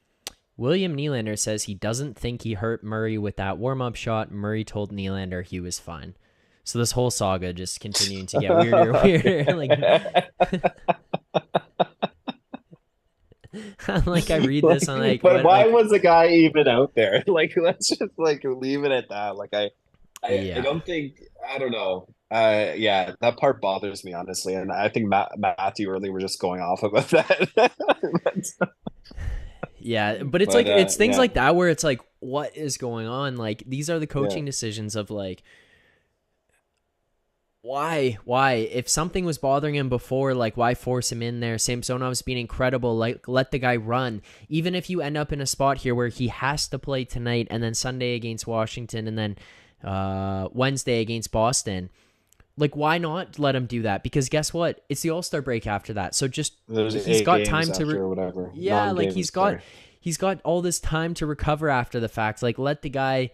William Nylander says he doesn't think he hurt Murray with that warm-up shot. Murray told Nylander he was fine. So this whole saga just continuing to get weirder and weirder.
Okay.
Like I read this, I'm like,
But
what?
why
Like,
was the guy even out there? Like, let's just like leave it at that. Like, I
yeah.
don't think, I don't know. Yeah, that part bothers me honestly, and I think Matthew earlier were just going off about that.
Yeah, but it's
But
like it's things
yeah,
like that where it's like, what is going on? Like these are the
yeah.
coaching decisions of like, why? If something was bothering him before, like why force him in there? Samsonov's been incredible. Like let the guy run. Even if you end up in a spot here where he has to play tonight and then Sunday against Washington and then Wednesday against Boston, like why not let him do that? Because guess what? It's the All-Star break after that. So just
There's
he's
eight
got
games
time to
after or whatever,
yeah, like
non-games. Sorry.
he's got all this time to recover after the fact. Like let the guy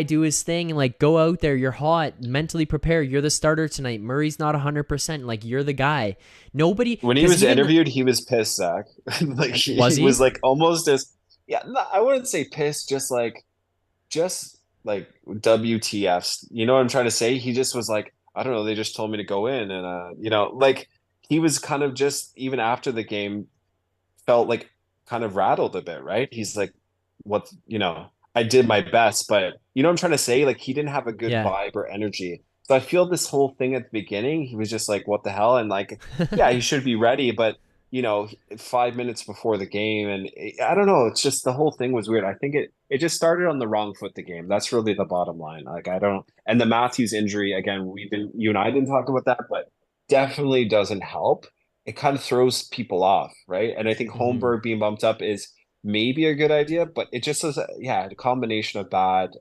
do his thing and like go out there. You're hot, mentally prepare. You're the starter tonight. Murray's not 100%. Like you're the guy. Nobody,
When he
because
was
even
interviewed, he was pissed, Zach. Like
was
he
he?
was like almost as yeah. No, I wouldn't say pissed, just like WTFs. You know what I'm trying to say? He just was like, I don't know. They just told me to go in, and like he was kind of just even after the game felt like kind of rattled a bit, right? He's like, what, I did my best, but you know what I'm trying to say? Like he didn't have a good
Yeah.
vibe or energy. So I feel this whole thing at the beginning, he was just like, what the hell? And like, yeah, he should be ready, but 5 minutes before the game, and I don't know, it's just the whole thing was weird. I think it just started on the wrong foot the game. That's really the bottom line. Like I don't, and the Matthews injury again, you and I didn't talk about that, but definitely doesn't help. It kind of throws people off, right? And I think
hmm
Holmberg being bumped up is maybe a good idea, but it just was, yeah, a combination of bad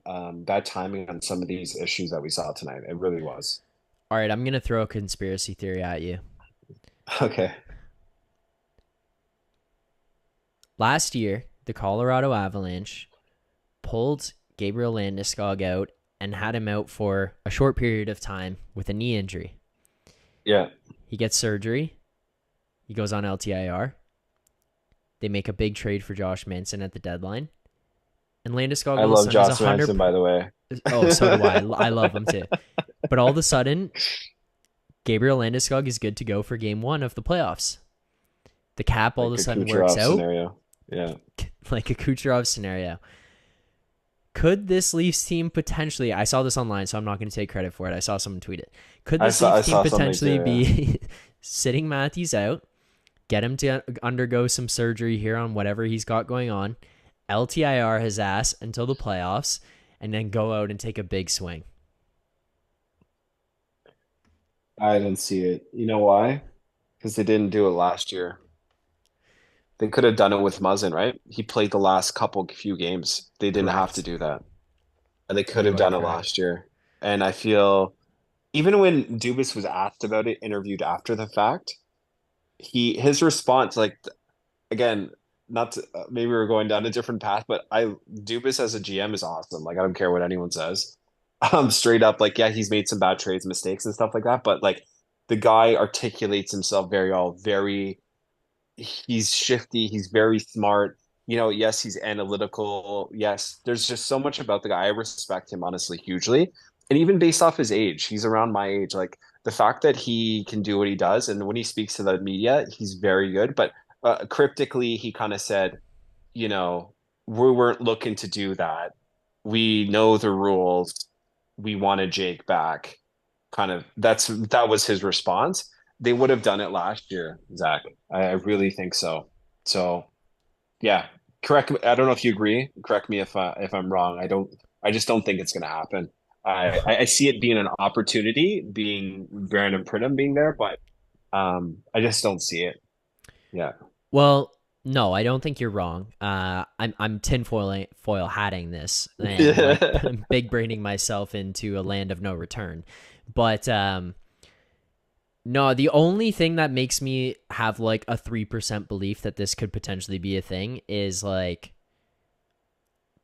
timing on some of these issues that we saw tonight. It really was.
All right, I'm gonna throw a conspiracy theory at you.
Okay.
Last year, the Colorado Avalanche pulled Gabriel Landeskog out and had him out for a short period of time with a knee injury.
Yeah.
He gets surgery. He goes on LTIR. They make a big trade for Josh Manson at the deadline. And Landeskog
I
all of a
love
sudden
Josh
is 100.
Manson, by the way.
Oh, so do I. I love him too. But all of a sudden, Gabriel Landeskog is good to go for game 1 of the playoffs. The cap all of a sudden works out.
Scenario. Yeah.
Like a Kucherov scenario. Could this Leafs team potentially, I saw this online, so I'm not going to take credit for it. I saw someone tweet it. Could this Leafs team potentially be sitting Matthews out, get him to undergo some surgery here on whatever he's got going on, LTIR his ass until the playoffs, and then go out and take a big swing?
I didn't see it. You know why? Because they didn't do it last year. They could have done it with Muzzin, right? He played the last few games. They didn't have to do that. And they could have done it last year. And I feel, even when Dubas was asked about it, interviewed after the fact, his response, like, again, not to, maybe we're going down a different path, but Dubas as a GM is awesome. Like, I don't care what anyone says. Straight up, like, yeah, he's made some bad trades, mistakes and stuff like that, but like the guy articulates himself very, he's shifty, he's very smart. Yes, he's analytical. Yes, there's just so much about the guy. I respect him honestly hugely. And even based off his age, he's around my age. Like the fact that he can do what he does, and when he speaks to the media, he's very good. But cryptically, he kind of said, we weren't looking to do that. We know the rules. We wanted Jake back. Kind of that was his response. They would have done it last year, Zach. I really think so. So, yeah, correct me. I don't know if you agree. Correct me if I'm wrong. I just don't think it's going to happen. I see it being an opportunity, being Brandon Pridham being there, but I just don't see it. Yeah.
Well, no, I don't think you're wrong. I'm tinfoil hatting this and like, big braining myself into a land of no return. But no, the only thing that makes me have like a 3% belief that this could potentially be a thing is like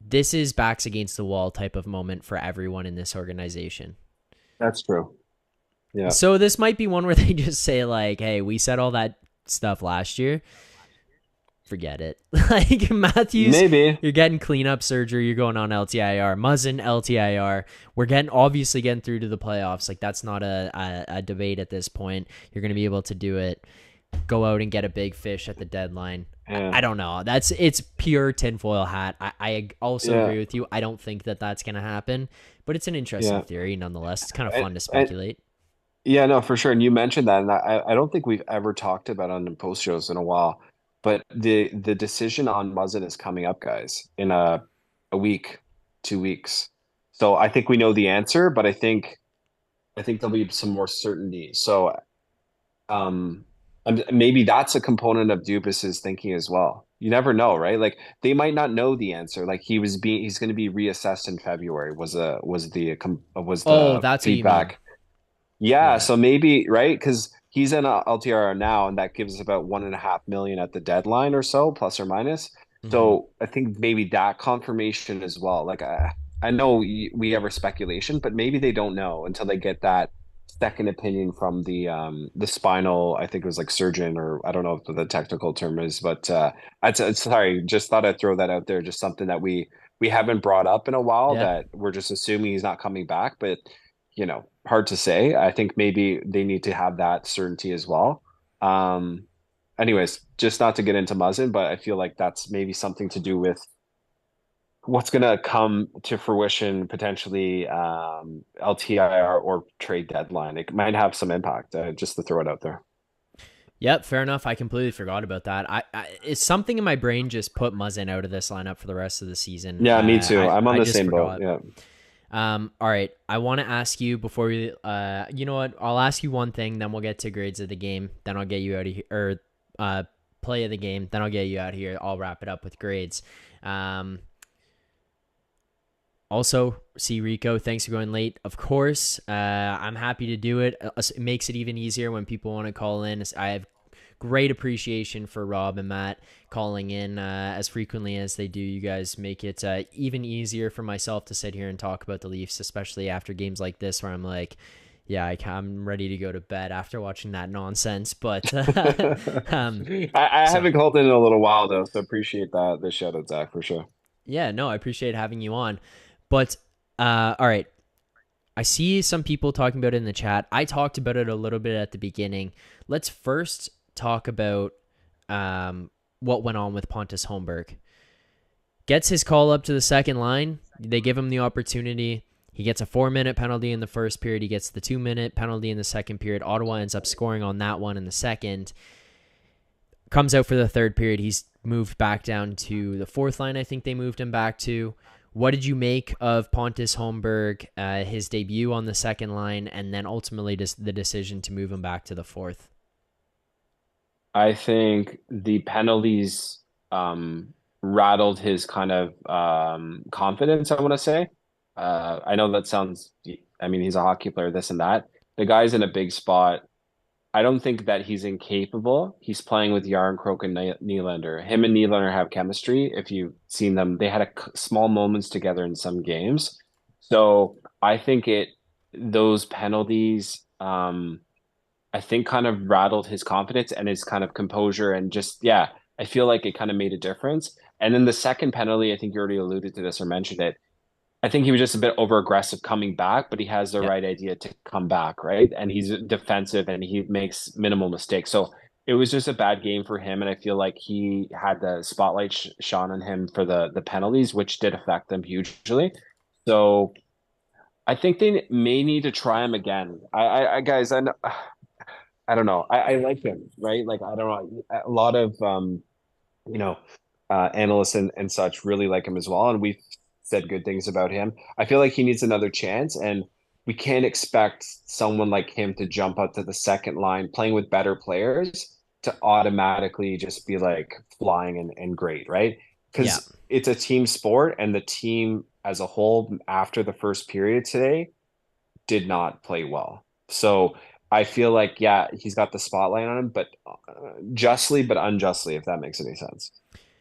this is backs against the wall type of moment for everyone in this organization.
That's true. Yeah.
So this might be one where they just say like, hey, we said all that stuff last year. Forget it. Like Matthews,
maybe
you're getting cleanup surgery. You're going on LTIR. Muzzin, LTIR. We're obviously getting through to the playoffs. Like that's not a debate at this point. You're going to be able to do it. Go out and get a big fish at the deadline. Yeah. I don't know. It's pure tinfoil hat. I also agree with you. I don't think that that's going to happen, but it's an interesting theory nonetheless. It's kind of fun to speculate.
Yeah, no, for sure. And you mentioned that, and I don't think we've ever talked about on the post shows in a while. But the decision on Muzzin is coming up, guys, in a week, 2 weeks. So I think we know the answer, but I think there'll be some more certainty. So maybe that's a component of Dubas's thinking as well. You never know, right? Like they might not know the answer. Like he's going to be reassessed in February. Was the
that's
feedback? Yeah, so maybe, right? Because he's in a LTR now, and that gives us about 1.5 million at the deadline or so, plus or minus. Mm-hmm. So I think maybe that confirmation as well. Like I know we have our speculation, but maybe they don't know until they get that second opinion from the spinal. I think it was like surgeon, or I don't know what the technical term is, but sorry, just thought I'd throw that out there. Just something that we haven't brought up in a while that we're just assuming he's not coming back, but hard to say. I think maybe they need to have that certainty as well. Anyways, just not to get into Muzzin, but I feel like that's maybe something to do with what's going to come to fruition, potentially LTIR or trade deadline. It might have some impact, just to throw it out there.
Yep, fair enough. I completely forgot about that. It's something in my brain just put Muzzin out of this lineup for the rest of the season.
Yeah, me too. I'm on the same boat. Yeah.
All right. I want to ask you before we, you know what? I'll ask you one thing, then we'll get to grades of the game. Then I'll get you out of here, or play of the game. Then I'll get you out of here. I'll wrap it up with grades. Also, see Rico, thanks for going late. Of course, I'm happy to do it. It makes it even easier when people want to call in. I have great appreciation for Rob and Matt calling in as frequently as they do. You guys make it even easier for myself to sit here and talk about the Leafs, especially after games like this where I'm like, yeah, I'm ready to go to bed after watching that nonsense. But
I
so
haven't called in a little while though, so appreciate that the shout out, Zach, for sure.
yeah, no, I appreciate having you on. But all right, I see some people talking about it in the chat. I talked about it a little bit at the beginning. Let's first talk about what went on with Pontus Holmberg. Gets his call up to the second line. They give him the opportunity. He gets a 4-minute penalty in the first period. He gets the 2-minute penalty in the second period. Ottawa ends up scoring on that one in the second. Comes out for the third period. He's moved back down to the fourth line, I think they moved him back to. What did you make of Pontus Holmberg, his debut on the second line, and then ultimately the decision to move him back to the fourth?
I think the penalties rattled his kind of confidence, I want to say. I know that sounds, I mean, he's a hockey player, this and that. The guy's in a big spot. I don't think that he's incapable. He's playing with Yarncroke and Nylander. Him and Nylander have chemistry. If you've seen them, they had small moments together in some games. So I think those penalties, I think kind of rattled his confidence and his kind of composure and just, yeah, I feel like it kind of made a difference. And then the second penalty, I think you already alluded to this or mentioned it. I think he was just a bit over aggressive coming back, but he has the right idea to come back, right? And he's defensive and he makes minimal mistakes. So it was just a bad game for him. And I feel like he had the spotlight shone on him for the penalties, which did affect them hugely. So I think they may need to try him again. I guys, I don't know. I like him, right? Like, I don't know. A lot of, you know, analysts and such really like him as well. And we've said good things about him. I feel like he needs another chance, and we can't expect someone like him to jump up to the second line playing with better players to automatically just be like flying and great, right?
Yeah.
Because it's a team sport, and the team as a whole after the first period today did not play well. So I feel like, yeah, he's got the spotlight on him, but justly but unjustly, if that makes any sense.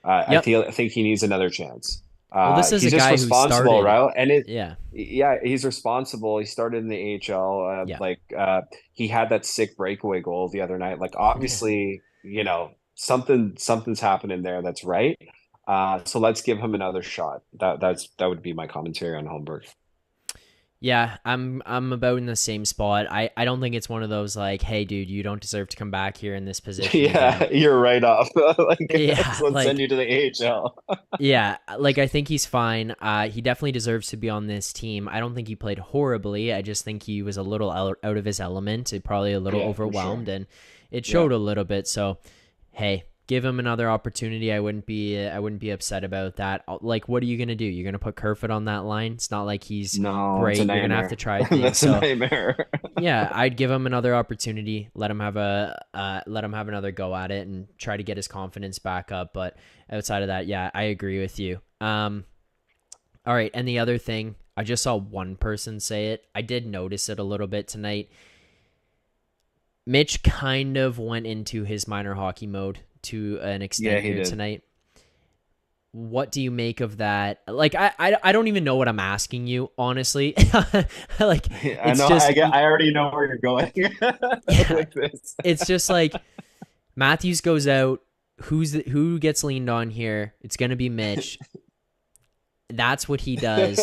Yep.
I think he needs another chance.
Well, this is
He's
a
just
guy who
responsible,
started.
right? And
Yeah.
yeah, he's responsible. He started in the AHL.
Yeah.
He had that sick breakaway goal the other night. Like,
Yeah.
obviously, something's happening there that's right. So let's give him another shot. That would be my commentary on Holmberg.
Yeah, I'm about in the same spot. I don't think it's one of those like, hey, dude, you don't deserve to come back here in this position
Yeah,
again.
you're right off. Like,
Yeah,
let's send
like
you to the AHL.
yeah, like I think he's fine. He definitely deserves to be on this team. I don't think he played horribly. I just think he was a little out of his element, probably a little
Yeah, for
overwhelmed,
sure.
and it
Yeah.
showed a little bit. So, hey, give him another opportunity. I wouldn't be upset about that. Like, what are you gonna do? You're gonna put Kerfoot on that line? It's not like he's
No, it's a
great. You're gonna have to
nightmare.
try things.
That's a
So
nightmare.
yeah, I'd give him another opportunity. Let him have another go at it and try to get his confidence back up. But outside of that, yeah, I agree with you. All right, and the other thing, I just saw one person say it. I did notice it a little bit tonight. Mitch kind of went into his minor hockey mode to an extent
Yeah, he
here
did.
tonight. What do you make of that? Like, I don't even know what I'm asking you, honestly. Like,
I
it's
know.
just
I already know where you're going
yeah,
with this.
it's just like Matthews goes out. Who gets leaned on here? It's gonna be Mitch. That's what he does.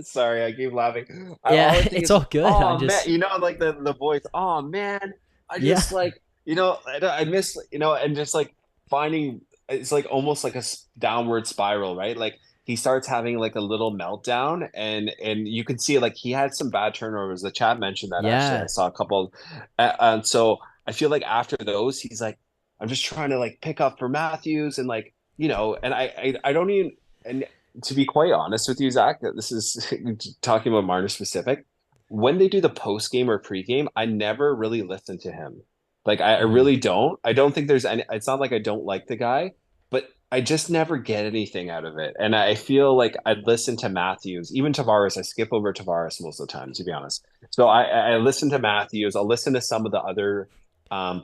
Sorry, I keep laughing. All
Yeah,
I think
it's
is,
all good. I
oh man,
just
like the voice. Oh man, I
yeah,
just like I miss and just like finding it's like almost like a downward spiral, right? Like he starts having like a little meltdown, and you can see like he had some bad turnovers. The chat mentioned that actually. I
yeah,
saw a couple, and so I feel like after those, he's like, I'm just trying to like pick up for Matthews and like and I don't even and to be quite honest with you, Zach, this is talking about Marner specific. When they do the post game or pre game, I never really listen to him. Like I
mhm,
really don't. I don't think there's any. It's not like I don't like the guy, but I just never get anything out of it. And I feel like I'd listen to Matthews, even Tavares. I skip over Tavares most of the time, to be honest. So I listen to Matthews. I'll listen to some of the other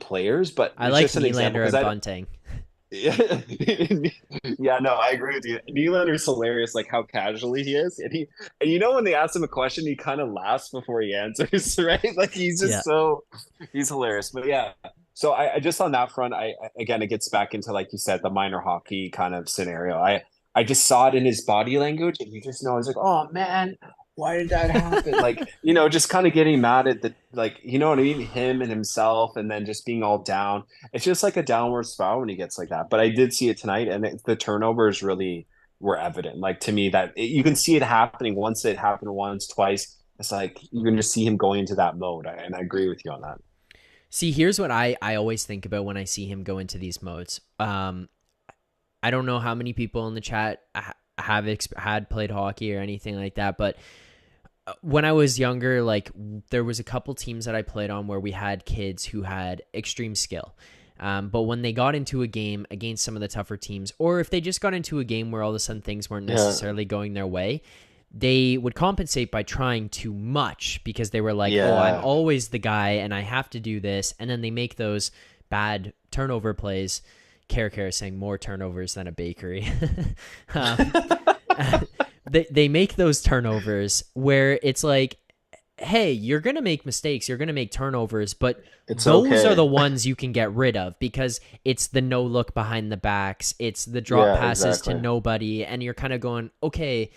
players, but
I
it's
like
just an example
Nylander
because
and
I
Bunting.
yeah, yeah, no, I agree with you. Nylander's hilarious, like how casually he is, and when they ask him a question, he kind of laughs before he answers, right? Like he's
Yeah.
just he's hilarious. But yeah, so I just on that front, again it gets back into like you said, the minor hockey kind of scenario. I just saw it in his body language, and you just know he's like, oh man, why did that happen? Like, just kind of getting mad at the like, you know what I mean, him and himself, and then just being all down. It's just like a downward spiral when he gets like that. But I did see it tonight, and the turnovers really were evident. Like to me, that you can see it happening once it happened once, twice. It's like you can just see him going into that mode. And I agree with you on that.
See, here's what I always think about when I see him go into these modes. I don't know how many people in the chat had played hockey or anything like that, but when I was younger, like there was a couple teams that I played on where we had kids who had extreme skill. But when they got into a game against some of the tougher teams, or if they just got into a game where all of a sudden things weren't necessarily going their way, they would compensate by trying too much because they were like, oh, I'm always the guy and I have to do this. And then they make those bad turnover plays. Care saying more turnovers than a bakery. They make those turnovers where it's like, hey, you're going to make mistakes. You're going to make turnovers, but those are the ones you can get rid of because it's the no look behind the backs. It's the drop passes to nobody. And you're kind of going, okay,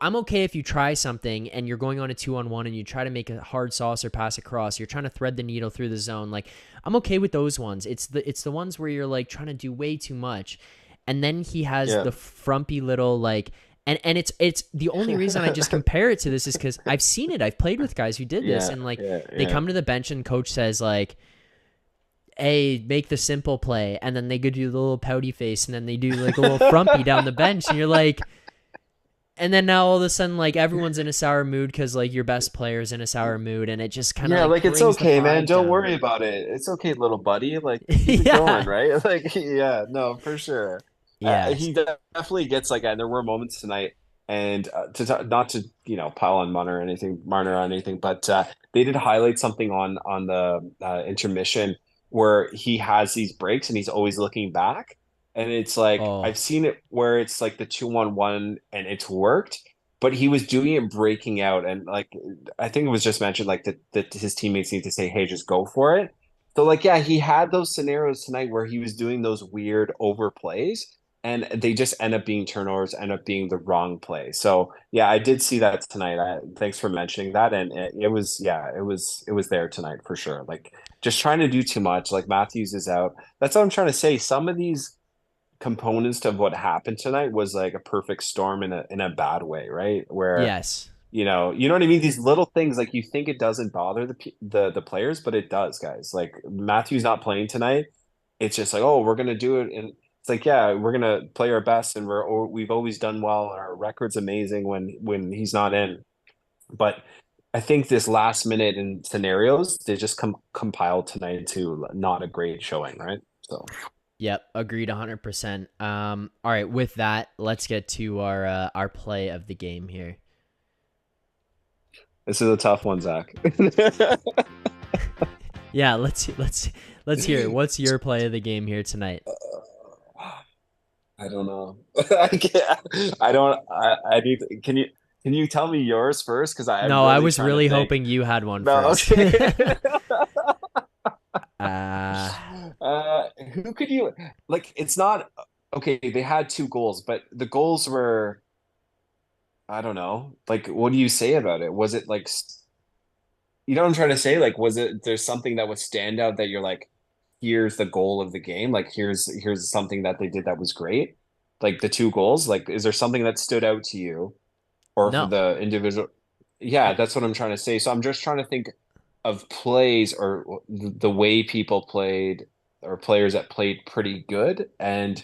I'm okay if you try something and you're going on a 2-on-1 and you try to make a hard saucer pass across. You're trying to thread the needle through the zone. Like I'm okay with those ones. It's the ones where you're like trying to do way too much. And then he has the frumpy little like, and it's the only reason I just compare it to this is because I've seen it. I've played with guys who did this, and like they come to the bench and coach says like, "Hey, make the simple play," and then they go do the little pouty face, and then they do like a little frumpy down the bench, and you're like, and then now all of a sudden like everyone's in a sour mood because like your best player's in a sour mood, and it just kind of
like it's okay, man. Don't worry about it. It's okay, little buddy. Like keep it going, right? Like no, for sure.
Yeah,
he definitely gets like, and there were moments tonight, and not to pile on Marner or anything, but they did highlight something on the intermission where he has these breaks and he's always looking back, and it's like I've seen it where it's like the 2-on-1 and it's worked, but he was doing it breaking out, and like I think it was just mentioned like that his teammates need to say, hey, just go for it. So like he had those scenarios tonight where he was doing those weird overplays and they just end up being turnovers, end up being the wrong play. So yeah, I did see that tonight. Thanks for mentioning that, and it was there tonight for sure. Like just trying to do too much. Like Matthews is out. That's what I'm trying to say. Some of these components of what happened tonight was like a perfect storm in a bad way, right? Where you know what I mean. These little things, like you think it doesn't bother the players, but it does, guys. Like Matthews not playing tonight. It's just like, oh, we're gonna do it, and it's like, yeah, we're gonna play our best, and we've always done well, and our record's amazing when he's not in. But I think this last minute in scenarios, they just compiled tonight into not a great showing, right? So.
Yep, agreed 100%. All right, with that, let's get to our play of the game here.
This is a tough one, Zach.
Yeah, let's hear it. What's your play of the game here tonight?
I don't know. I can't. I don't. I need. Can you tell me yours first? Because
I was really hoping you had one first.
Okay. Who could you like? It's not okay. They had 2 goals, but the goals were, I don't know. Like, what do you say about it? Was it like, you know what I'm trying to say? Like, was it there's something that would stand out that you're like, here's the goal of the game. Like, here's something that they did that was great. Like the 2 goals. Like, is there something that stood out to you, or
No.
for the individual? Yeah, that's what I'm trying to say. So I'm just trying to think of plays or the way people played or players that played pretty good, and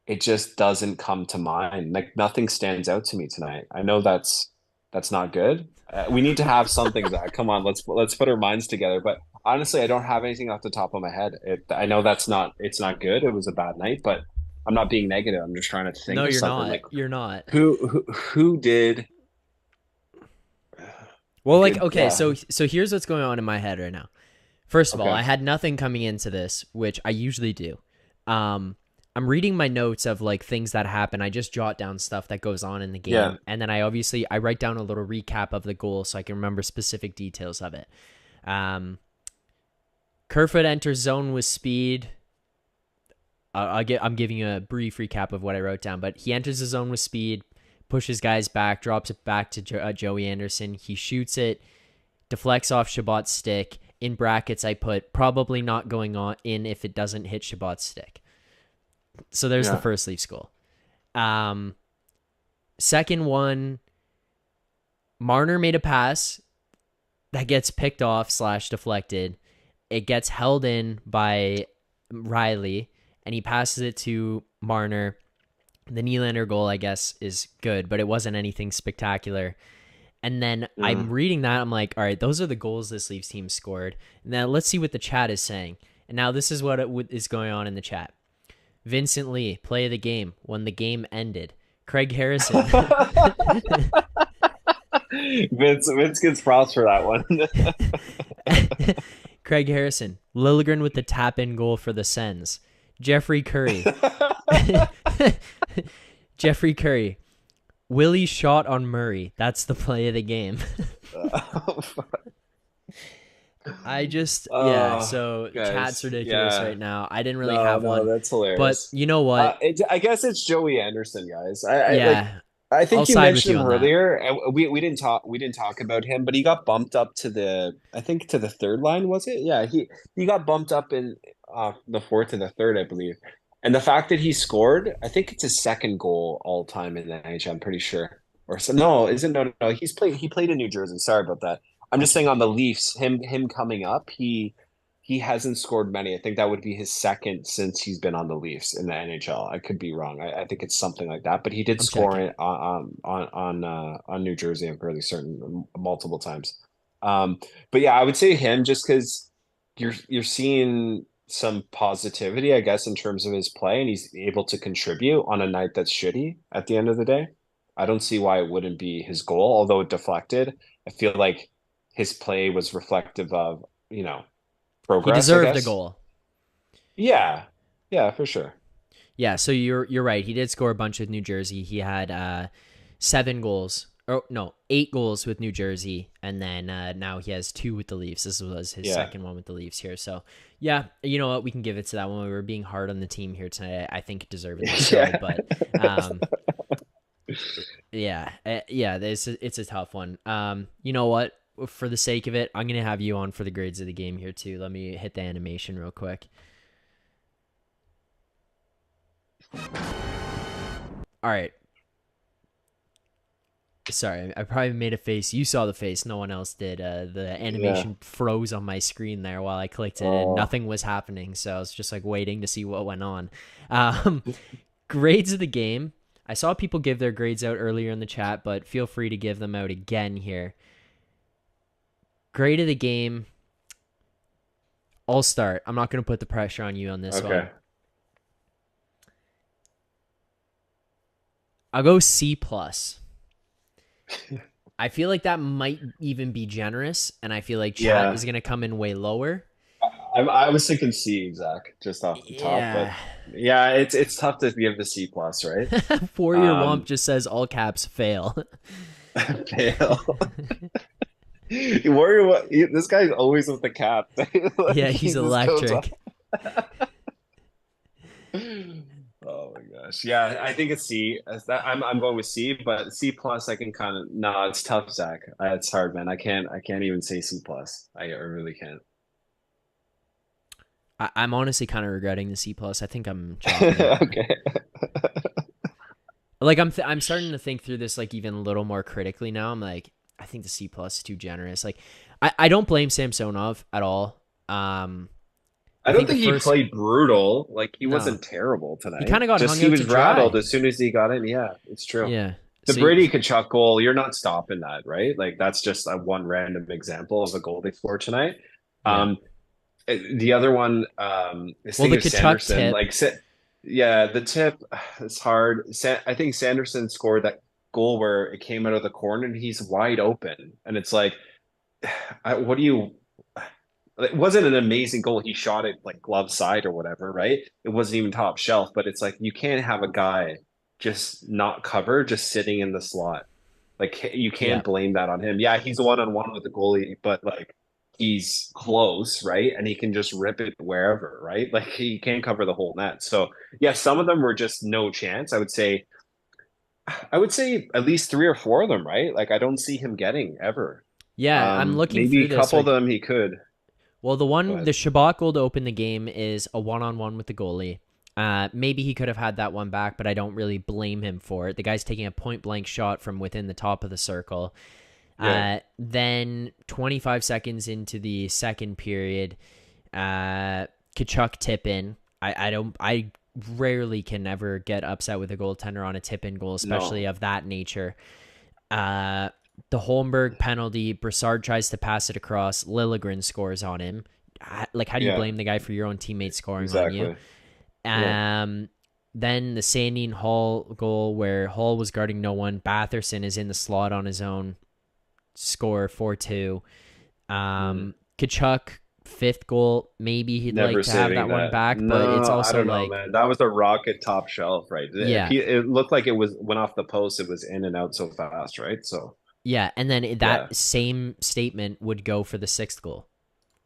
it just doesn't come to mind. Like nothing stands out to me tonight. I know that's not good. We need to have something, Zach. Come on, let's put our minds together. But honestly, I don't have anything off the top of my head. I know it's not good. It was a bad night, but I'm not being negative. I'm just trying to think.
No,
of
you're
something.
not.
Like,
you're not.
Who did?
Well, like, okay, so here's what's going on in my head right now. First of all,
Okay.
I had nothing coming into this, which I usually do. I'm reading my notes of like things that happen. I just jot down stuff that goes on in the
Yeah.
game, and then I write down a little recap of the goal so I can remember specific details of it. Um, Kerfoot enters zone with speed. I'm giving you a brief recap of what I wrote down, but he enters the zone with speed, pushes guys back, drops it back to Joey Anderson. He shoots it, deflects off Chabot's stick. In brackets, I put probably not going on in if it doesn't hit Chabot's stick. So there's the
Yeah.
first Leafs goal. Second one, Marner made a pass that gets picked off / deflected. It gets held in by Riley, and he passes it to Marner. The Nylander goal, I guess, is good, but it wasn't anything spectacular. And then I'm
Mm.
reading that. I'm like, all right, those are the goals this Leafs team scored. Now let's see what the chat is saying. And now this is what is going on in the chat. Vincent Lee, play of the game when the game ended. Craig Harrison.
Vince gets props for that one.
Craig Harrison. Liljegren with the tap-in goal for the Sens. Jeffrey Curry. Jeffrey Curry. Willie shot on Murray. That's the play of the game. So
Guys,
chat's ridiculous
yeah.
right now. I didn't really have one.
That's
But
hilarious.
you know what?
I guess it's Joey Anderson, guys.
Yeah,
I
I'll
think you
side with
mentioned
you
him
on that.
earlier, and we didn't talk about him, but he got bumped up to I think to the third line, was it? Yeah, he got bumped up in the fourth and the third, I believe. And the fact that he scored, I think it's his second goal all time in the NHL, I'm pretty sure. Or so no, isn't no, he played in New Jersey. Sorry about that. I'm just saying on the Leafs, him coming up, he hasn't scored many. I think that would be his second since he's been on the Leafs in the NHL. I could be wrong. I think it's something like that. But he did
I'm
score
checking.
it on New Jersey. I'm fairly certain multiple times. But yeah, I would say him just because you're seeing some positivity, I guess, in terms of his play, and he's able to contribute on a night that's shitty at the end of the day. I don't see why it wouldn't be his goal, although it deflected. I feel like his play was reflective of,
He
progress, I
deserved a
guess.
goal.
Yeah. Yeah, for sure.
Yeah, so you're right. He did score a bunch with New Jersey. He had 7 goals. Oh no, 8 goals with New Jersey, and then now he has 2 with the Leafs. This was his
Yeah.
second one with the Leafs here. So yeah, you know what? We can give it to that one. We were being hard on the team here tonight. I think deservedly so,
Yeah.
but yeah, it's a tough one. You know what? For the sake of it, I'm gonna have you on for the grades of the game here too. Let me hit the animation real quick. All right. Sorry, I probably made a face. You saw the face. No one else did. The
Yeah.
animation froze on my screen there while I clicked it, and
Oh,
nothing was happening. So I was just like waiting to see what went on. Um, grades of the game. I saw people give their grades out earlier in the chat, but feel free to give them out again here. Grade of the game. I'll start. I'm not going to put the pressure on you on this one.
okay.
I'll go C plus. I feel like that might even be generous, and I feel like chat
Yeah.
is going to come in way lower.
I was thinking C, Zach, just off the top, but
Yeah.
yeah, it's tough to give the C plus, right?
For your Womp
Um,
just says all caps fail.
Fail. Warrior, this guy's always with the cap. Like,
Yeah,
he
he's
just goes
electric.
Oh my gosh. Yeah, I think it's C. I'm going with C, but C plus I can kind of no, it's tough, Zach. It's hard, man. I can't even say C plus. I really can't.
I'm honestly kind of regretting the C plus. I think I'm chopping it.
Okay.
Like I'm starting to think through this like even a little more critically now. I'm like, I think the C plus is too generous. Like I don't blame Samsonov at all.
I
I
don't
think the
think he
first
played brutal. Like he
no,
wasn't terrible
he
tonight.
kind of got
Just
hung
he
out to
was rattled
dry.
as soon as he got in. Yeah, it's true.
Yeah.
The
So
Brady Tkachuk goal, you're not stopping that, right? Like that's just a one random example of a goal they scored tonight.
yeah.
Um, the other one, is
Well, the
thinking of
Kachuk
Sanderson.
tip.
Like, yeah, the tip is hard. I think Sanderson scored that goal where it came out of the corner and he's wide open, and it's like, what do you? it wasn't an amazing goal. He shot it like glove side or whatever, right? It wasn't even top shelf, but it's like you can't have a guy just not cover, just sitting in the slot. Like you
Yeah.
can't blame that on him. Yeah, he's one on one with the goalie, but like he's close, right? And he can just rip it wherever, right? Like he can't cover the whole net. So yeah, some of them were just no chance. I would say at least three or four of them, right? Like I don't see him getting ever.
Yeah, I'm looking
Maybe
through
a
this.
couple of
Like,
them he could.
well,
Go
the
ahead.
Chabot goal to open the game is a one-on-one with the goalie. Maybe he could have had that one back, but I don't really blame him for it. The guy's taking a point-blank shot from within the top of the circle.
Yeah.
Then 25 seconds into the second period, Tkachuk tip in. I rarely can ever get upset with a goaltender on a tip in goal, especially
No.
of that nature. The Holmberg penalty, Brassard tries to pass it across. Liljegren scores on him. Like, how do you
Yeah,
blame the guy for your own teammate scoring on you?
exactly. Yeah.
Um, then the Sandin Hall goal where Hall was guarding no one. Batherson is in the slot on his own. Score 4-2.
Mm.
Tkachuk, fifth goal. Maybe he'd like
Never
to have
saving
that one
that.
back, but it's
No, I
also
don't know,
like,
man. That was a rocket top shelf, right? If
yeah,
it looked like it was went off the post, it was in and out so fast, right? So
yeah. And then
yeah,
that same statement would go for the sixth goal,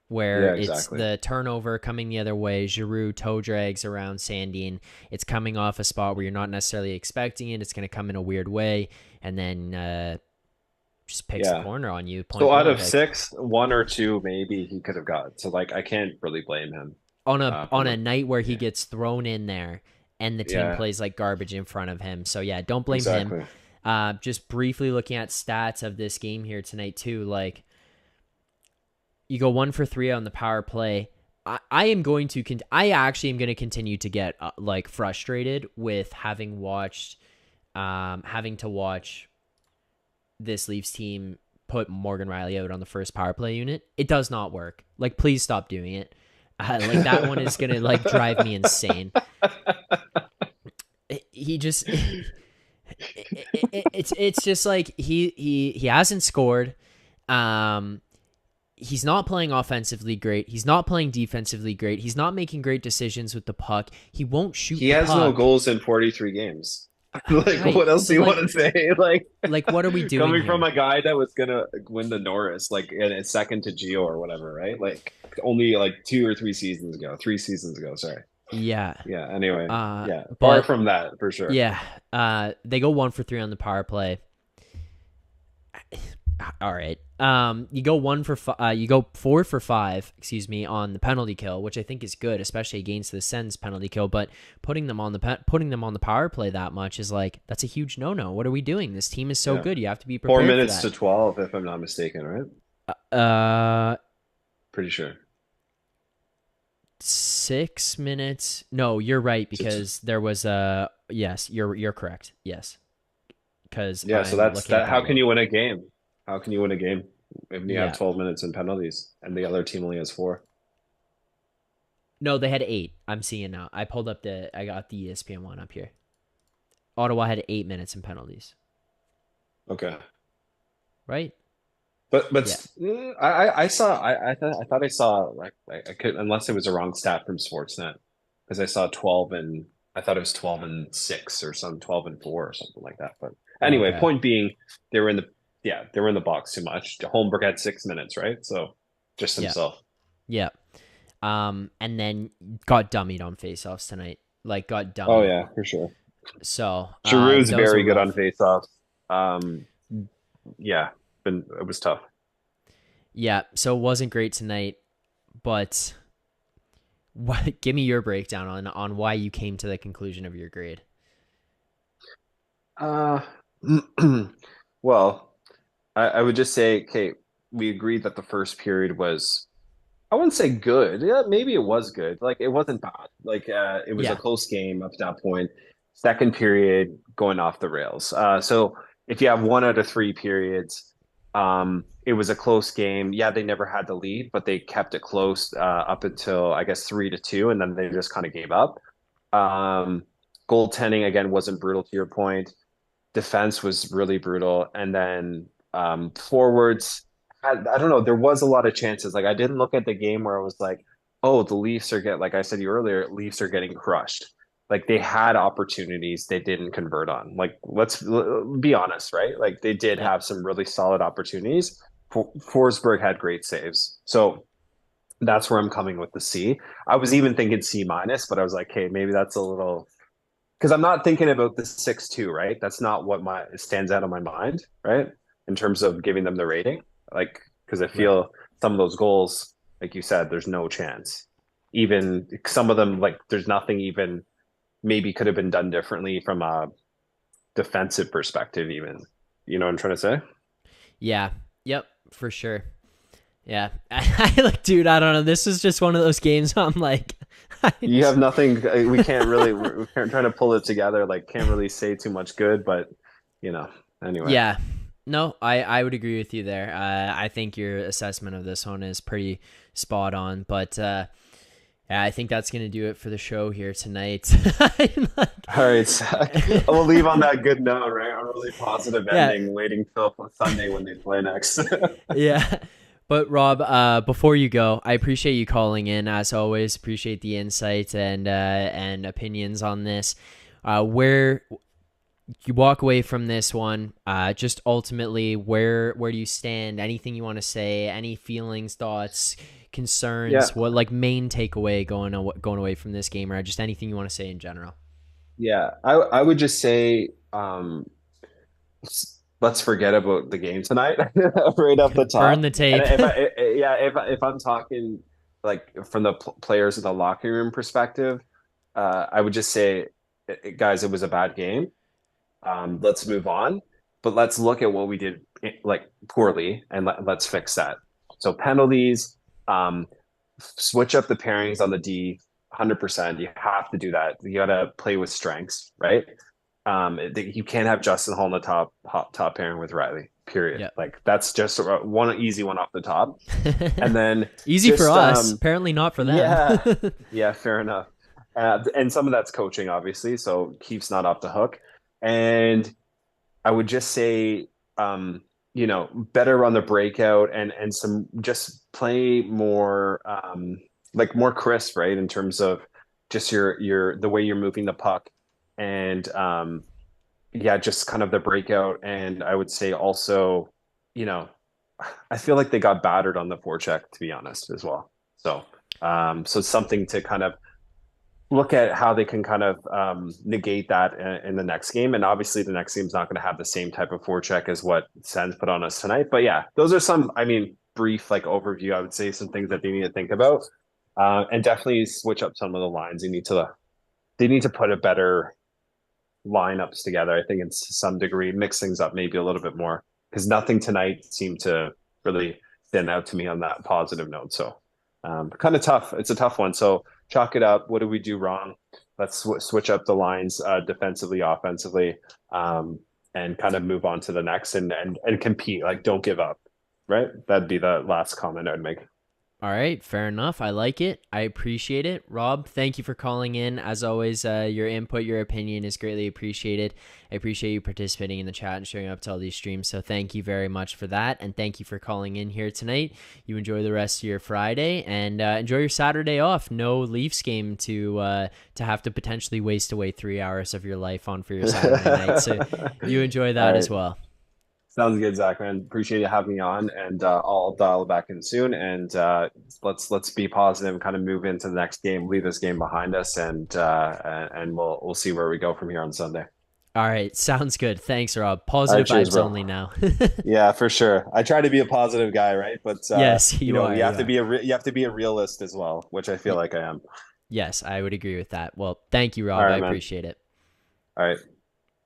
where
yeah,
it's
exactly.
the turnover coming the other way. Giroux toe drags around Sandin. It's coming off a spot where you're not necessarily expecting it. It's going to come in a weird way, and then just picks the
Yeah.
corner on you, point
So out
blank.
of
Like
six, one or two maybe he could have got. So like I can't really blame him
on
from
a
a
night where he
yeah,
gets thrown in there, and the team
yeah,
plays like garbage in front of him. So yeah, don't blame him.
exactly.
Just briefly looking at stats of this game here tonight too, like you go 1 for 3 on the power play. I am going to I actually am going to continue to get like frustrated with having to watch this Leafs team put Morgan Riley out on the first power play unit. It does not work. Like, please stop doing it. Like that one is gonna like drive me insane. He just it's just like he hasn't scored. He's not playing offensively great. He's not playing defensively great. He's not making great decisions with the puck. He won't shoot
He
the
has no
puck.
goals in 43 games. Like,
Right.
what else do
So
you want to say?
like what are we doing
Coming from
here?
a guy that was gonna win the Norris, like in a second to Gio or whatever, right? Like only like 2 or 3 seasons ago, 3 seasons ago. Sorry.
Yeah.
Yeah. Anyway, yeah. Far
But
from that for sure.
yeah, they go 1 for 3 on the power play. All right. You go 4 for 5, excuse me, on the penalty kill, which I think is good, especially against the Sens penalty kill. But putting them on the power play that much is like that's a huge no. What are we doing? This team is so
Yeah.
good. You have to be
Four
prepared for
minutes to
that.
12, if I'm not mistaken, right?
Uh,
Pretty sure.
6 minutes. No, you're right
Six.
because there was a yes. You're correct. Yes, because
Yeah, so
I'm
that's
looking at
that.
that
How can
wrong.
you win a game? How can you win a game if you have
Yeah.
12 minutes in penalties and the other team only has four?
No, they had 8. I'm seeing now. I got the ESPN one up here. Ottawa had 8 minutes in penalties,
Okay.
right? Yeah.
I thought I saw like I could, unless it was a wrong stat from Sportsnet, because I saw 12 and I thought it was 12 and 6 or some 12 and 4 or something like that. But anyway,
Okay.
point being, they were in the they were in the box too much. Holmberg had 6 minutes, right? So just
Yeah.
himself.
Yeah. And then got dummied on faceoffs tonight. Like got
Oh
dummied.
yeah, for sure.
So
Giroux's
those are
very good on
rough.
faceoffs. Um, yeah, it was tough.
Yeah. So it wasn't great tonight, but what? Give me your breakdown on why you came to the conclusion of your grade.
Uh, well, I would just say, okay, we agreed that the first period was, I wouldn't say good. Yeah, maybe it was good. Like it wasn't bad. Like it was a
Yeah.
close game up to that point. Second period going off the rails. So if you have 1 out of 3 periods, it was a close game. Yeah, they never had the lead, but they kept it close up until I guess 3-2, and then they just kind of gave up. Um, Goaltending again wasn't brutal to your point. Defense was really brutal, and then forwards. I don't know. There was a lot of chances. Like I didn't look at the game where I was like, oh, the Leafs are like I said to you earlier, Leafs are getting crushed. Like they had opportunities they didn't convert on. Like be honest, right? Like they did
Yep.
have some really solid opportunities. Forsberg had great saves. So that's where I'm coming with the C. I was even thinking C minus, but I was like, hey, maybe that's a little because I'm not thinking about the 6-2, right? That's not what my stands out of my mind, right? In terms of giving them the rating. Like, because I
Right.
feel some of those goals, like you said, there's no chance. Even some of them, like there's nothing even maybe could have been done differently from a defensive perspective, even. You know what I'm trying to say?
Yeah. Yep. For sure. Yeah. I like, dude, I don't know. This is just one of those games I'm like,
You have nothing. We can't really. We're trying to pull it together. Like, can't really say too much good, but you know. Anyway.
yeah. No, I would agree with you there. I think your assessment of this one is pretty spot on. But yeah, I think that's going to do it for the show here tonight.
All right, Zach. We'll leave on that good note, right? A really positive
Yeah.
ending, waiting till Sunday when they play next.
Yeah. But Rob, before you go, I appreciate you calling in as always. Appreciate the insight and opinions on this. Where you walk away from this one, just ultimately, where do you stand? Anything you want to say? Any feelings, thoughts,
Yeah,
concerns? What like main takeaway going away from this game, or just anything you want to say in general?
yeah. I would just say, let's forget about the game tonight, right off the
Burn
top.
the
And
tape.
yeah, if I'm talking like from the players in the locker room perspective, I would just say, guys, it was a bad game. Let's move on, but let's look at what we did like poorly and let's fix that. So penalties, um, switch up the pairings on the D 100%. You have to do that. You got to play with strengths, right? You can't have Justin Hall in the top pairing with Riley. Period.
Yeah.
Like that's just one easy one off the top. And then
Easy for
just
us, apparently not for them.
yeah, yeah, fair enough. And some of that's coaching, obviously. So Keith's not off the hook. And I would just say, better on the breakout and some just play more, like more crisp, right? In terms of just the way you're moving the puck, and yeah, just kind of the breakout. And I would say also, you know, I feel like they got battered on the forecheck, to be honest, as well. So, so something to kind of look at how they can kind of negate that in the next game. And obviously, the next game's not going to have the same type of forecheck as what Sens put on us tonight. But yeah, those are some, I mean, brief like overview. I would say some things that they need to think about, and definitely switch up some of the lines. They need to put a better lineups together. I think it's to some degree mix things up maybe a little bit more because nothing tonight seemed to really stand out to me on that positive note. So kind of tough. It's a tough one. So chalk it up. What did we do wrong? Let's switch up the lines defensively, offensively, and kind of move on to the next and compete. Like don't give up. Right. That'd be the last comment I'd make.
All right, fair enough. I like it. I appreciate it. Rob, thank you for calling in. As always, your input, your opinion is greatly appreciated. I appreciate you participating in the chat and showing up to all these streams. So thank you very much for that. And thank you for calling in here tonight. You enjoy the rest of your Friday and enjoy your Saturday off. No Leafs game to have to potentially waste away 3 hours of your life on for your Saturday night. So you enjoy that as well.
Sounds good, Zach, man. Appreciate you having me on, and I'll dial back in soon. And let's be positive and kind of move into the next game, leave this game behind us, and we'll see where we go from here on Sunday.
All right, sounds good. Thanks, Rob.
All
Positive
right, cheers,
vibes
bro.
only now.
Yeah, for sure. I try to be a positive guy, right? But
Yes,
you
are.
you have to be you have to be a realist as well, which I feel like I am.
Yes, I would agree with that. Well, thank you, Rob.
All right,
I
man.
appreciate it.
All right,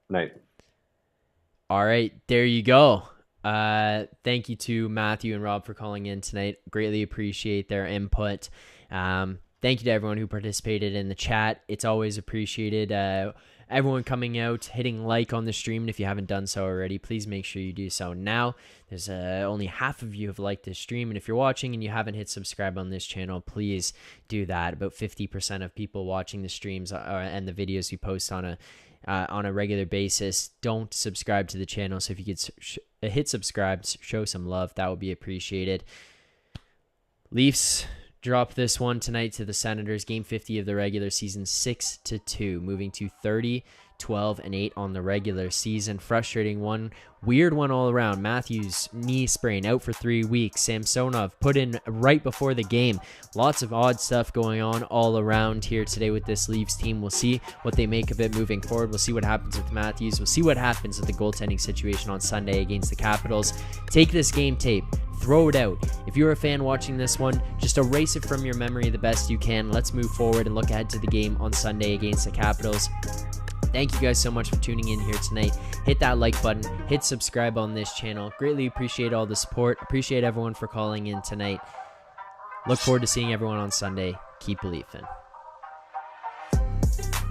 night.
All right, there you go. Thank you to Matthew and Rob for calling in tonight. Greatly appreciate their input. Thank you to everyone who participated in the chat. It's always appreciated. everyone coming out, hitting like on the stream. And if you haven't done so already, please make sure you do so now. There's only half of you have liked this stream. And if you're watching and you haven't hit subscribe on this channel, please do that. About 50% of people watching the streams and the videos we post on a regular basis don't subscribe to the channel. So if you could hit subscribe, show some love, that would be appreciated. Leafs drop this one tonight to the Senators. Game 50 of the regular season, 6-2, moving to 30, 12, and 8 on the regular season. Frustrating one, weird one all around. Matthews knee sprain, out for 3 weeks. Samsonov put in right before the game. Lots of odd stuff going on all around here today with this Leafs team. We'll see what they make of it moving forward. We'll see what happens with Matthews. We'll see what happens with the goaltending situation on Sunday against the Capitals. Take this game tape, throw it out. If you're a fan watching this one, just erase it from your memory the best you can. Let's move forward and look ahead to the game on Sunday against the Capitals. Thank you guys so much for tuning in here tonight. Hit that like button, hit subscribe on this channel. Greatly appreciate all the support. Appreciate everyone for calling in tonight. Look forward to seeing everyone on Sunday. Keep believing.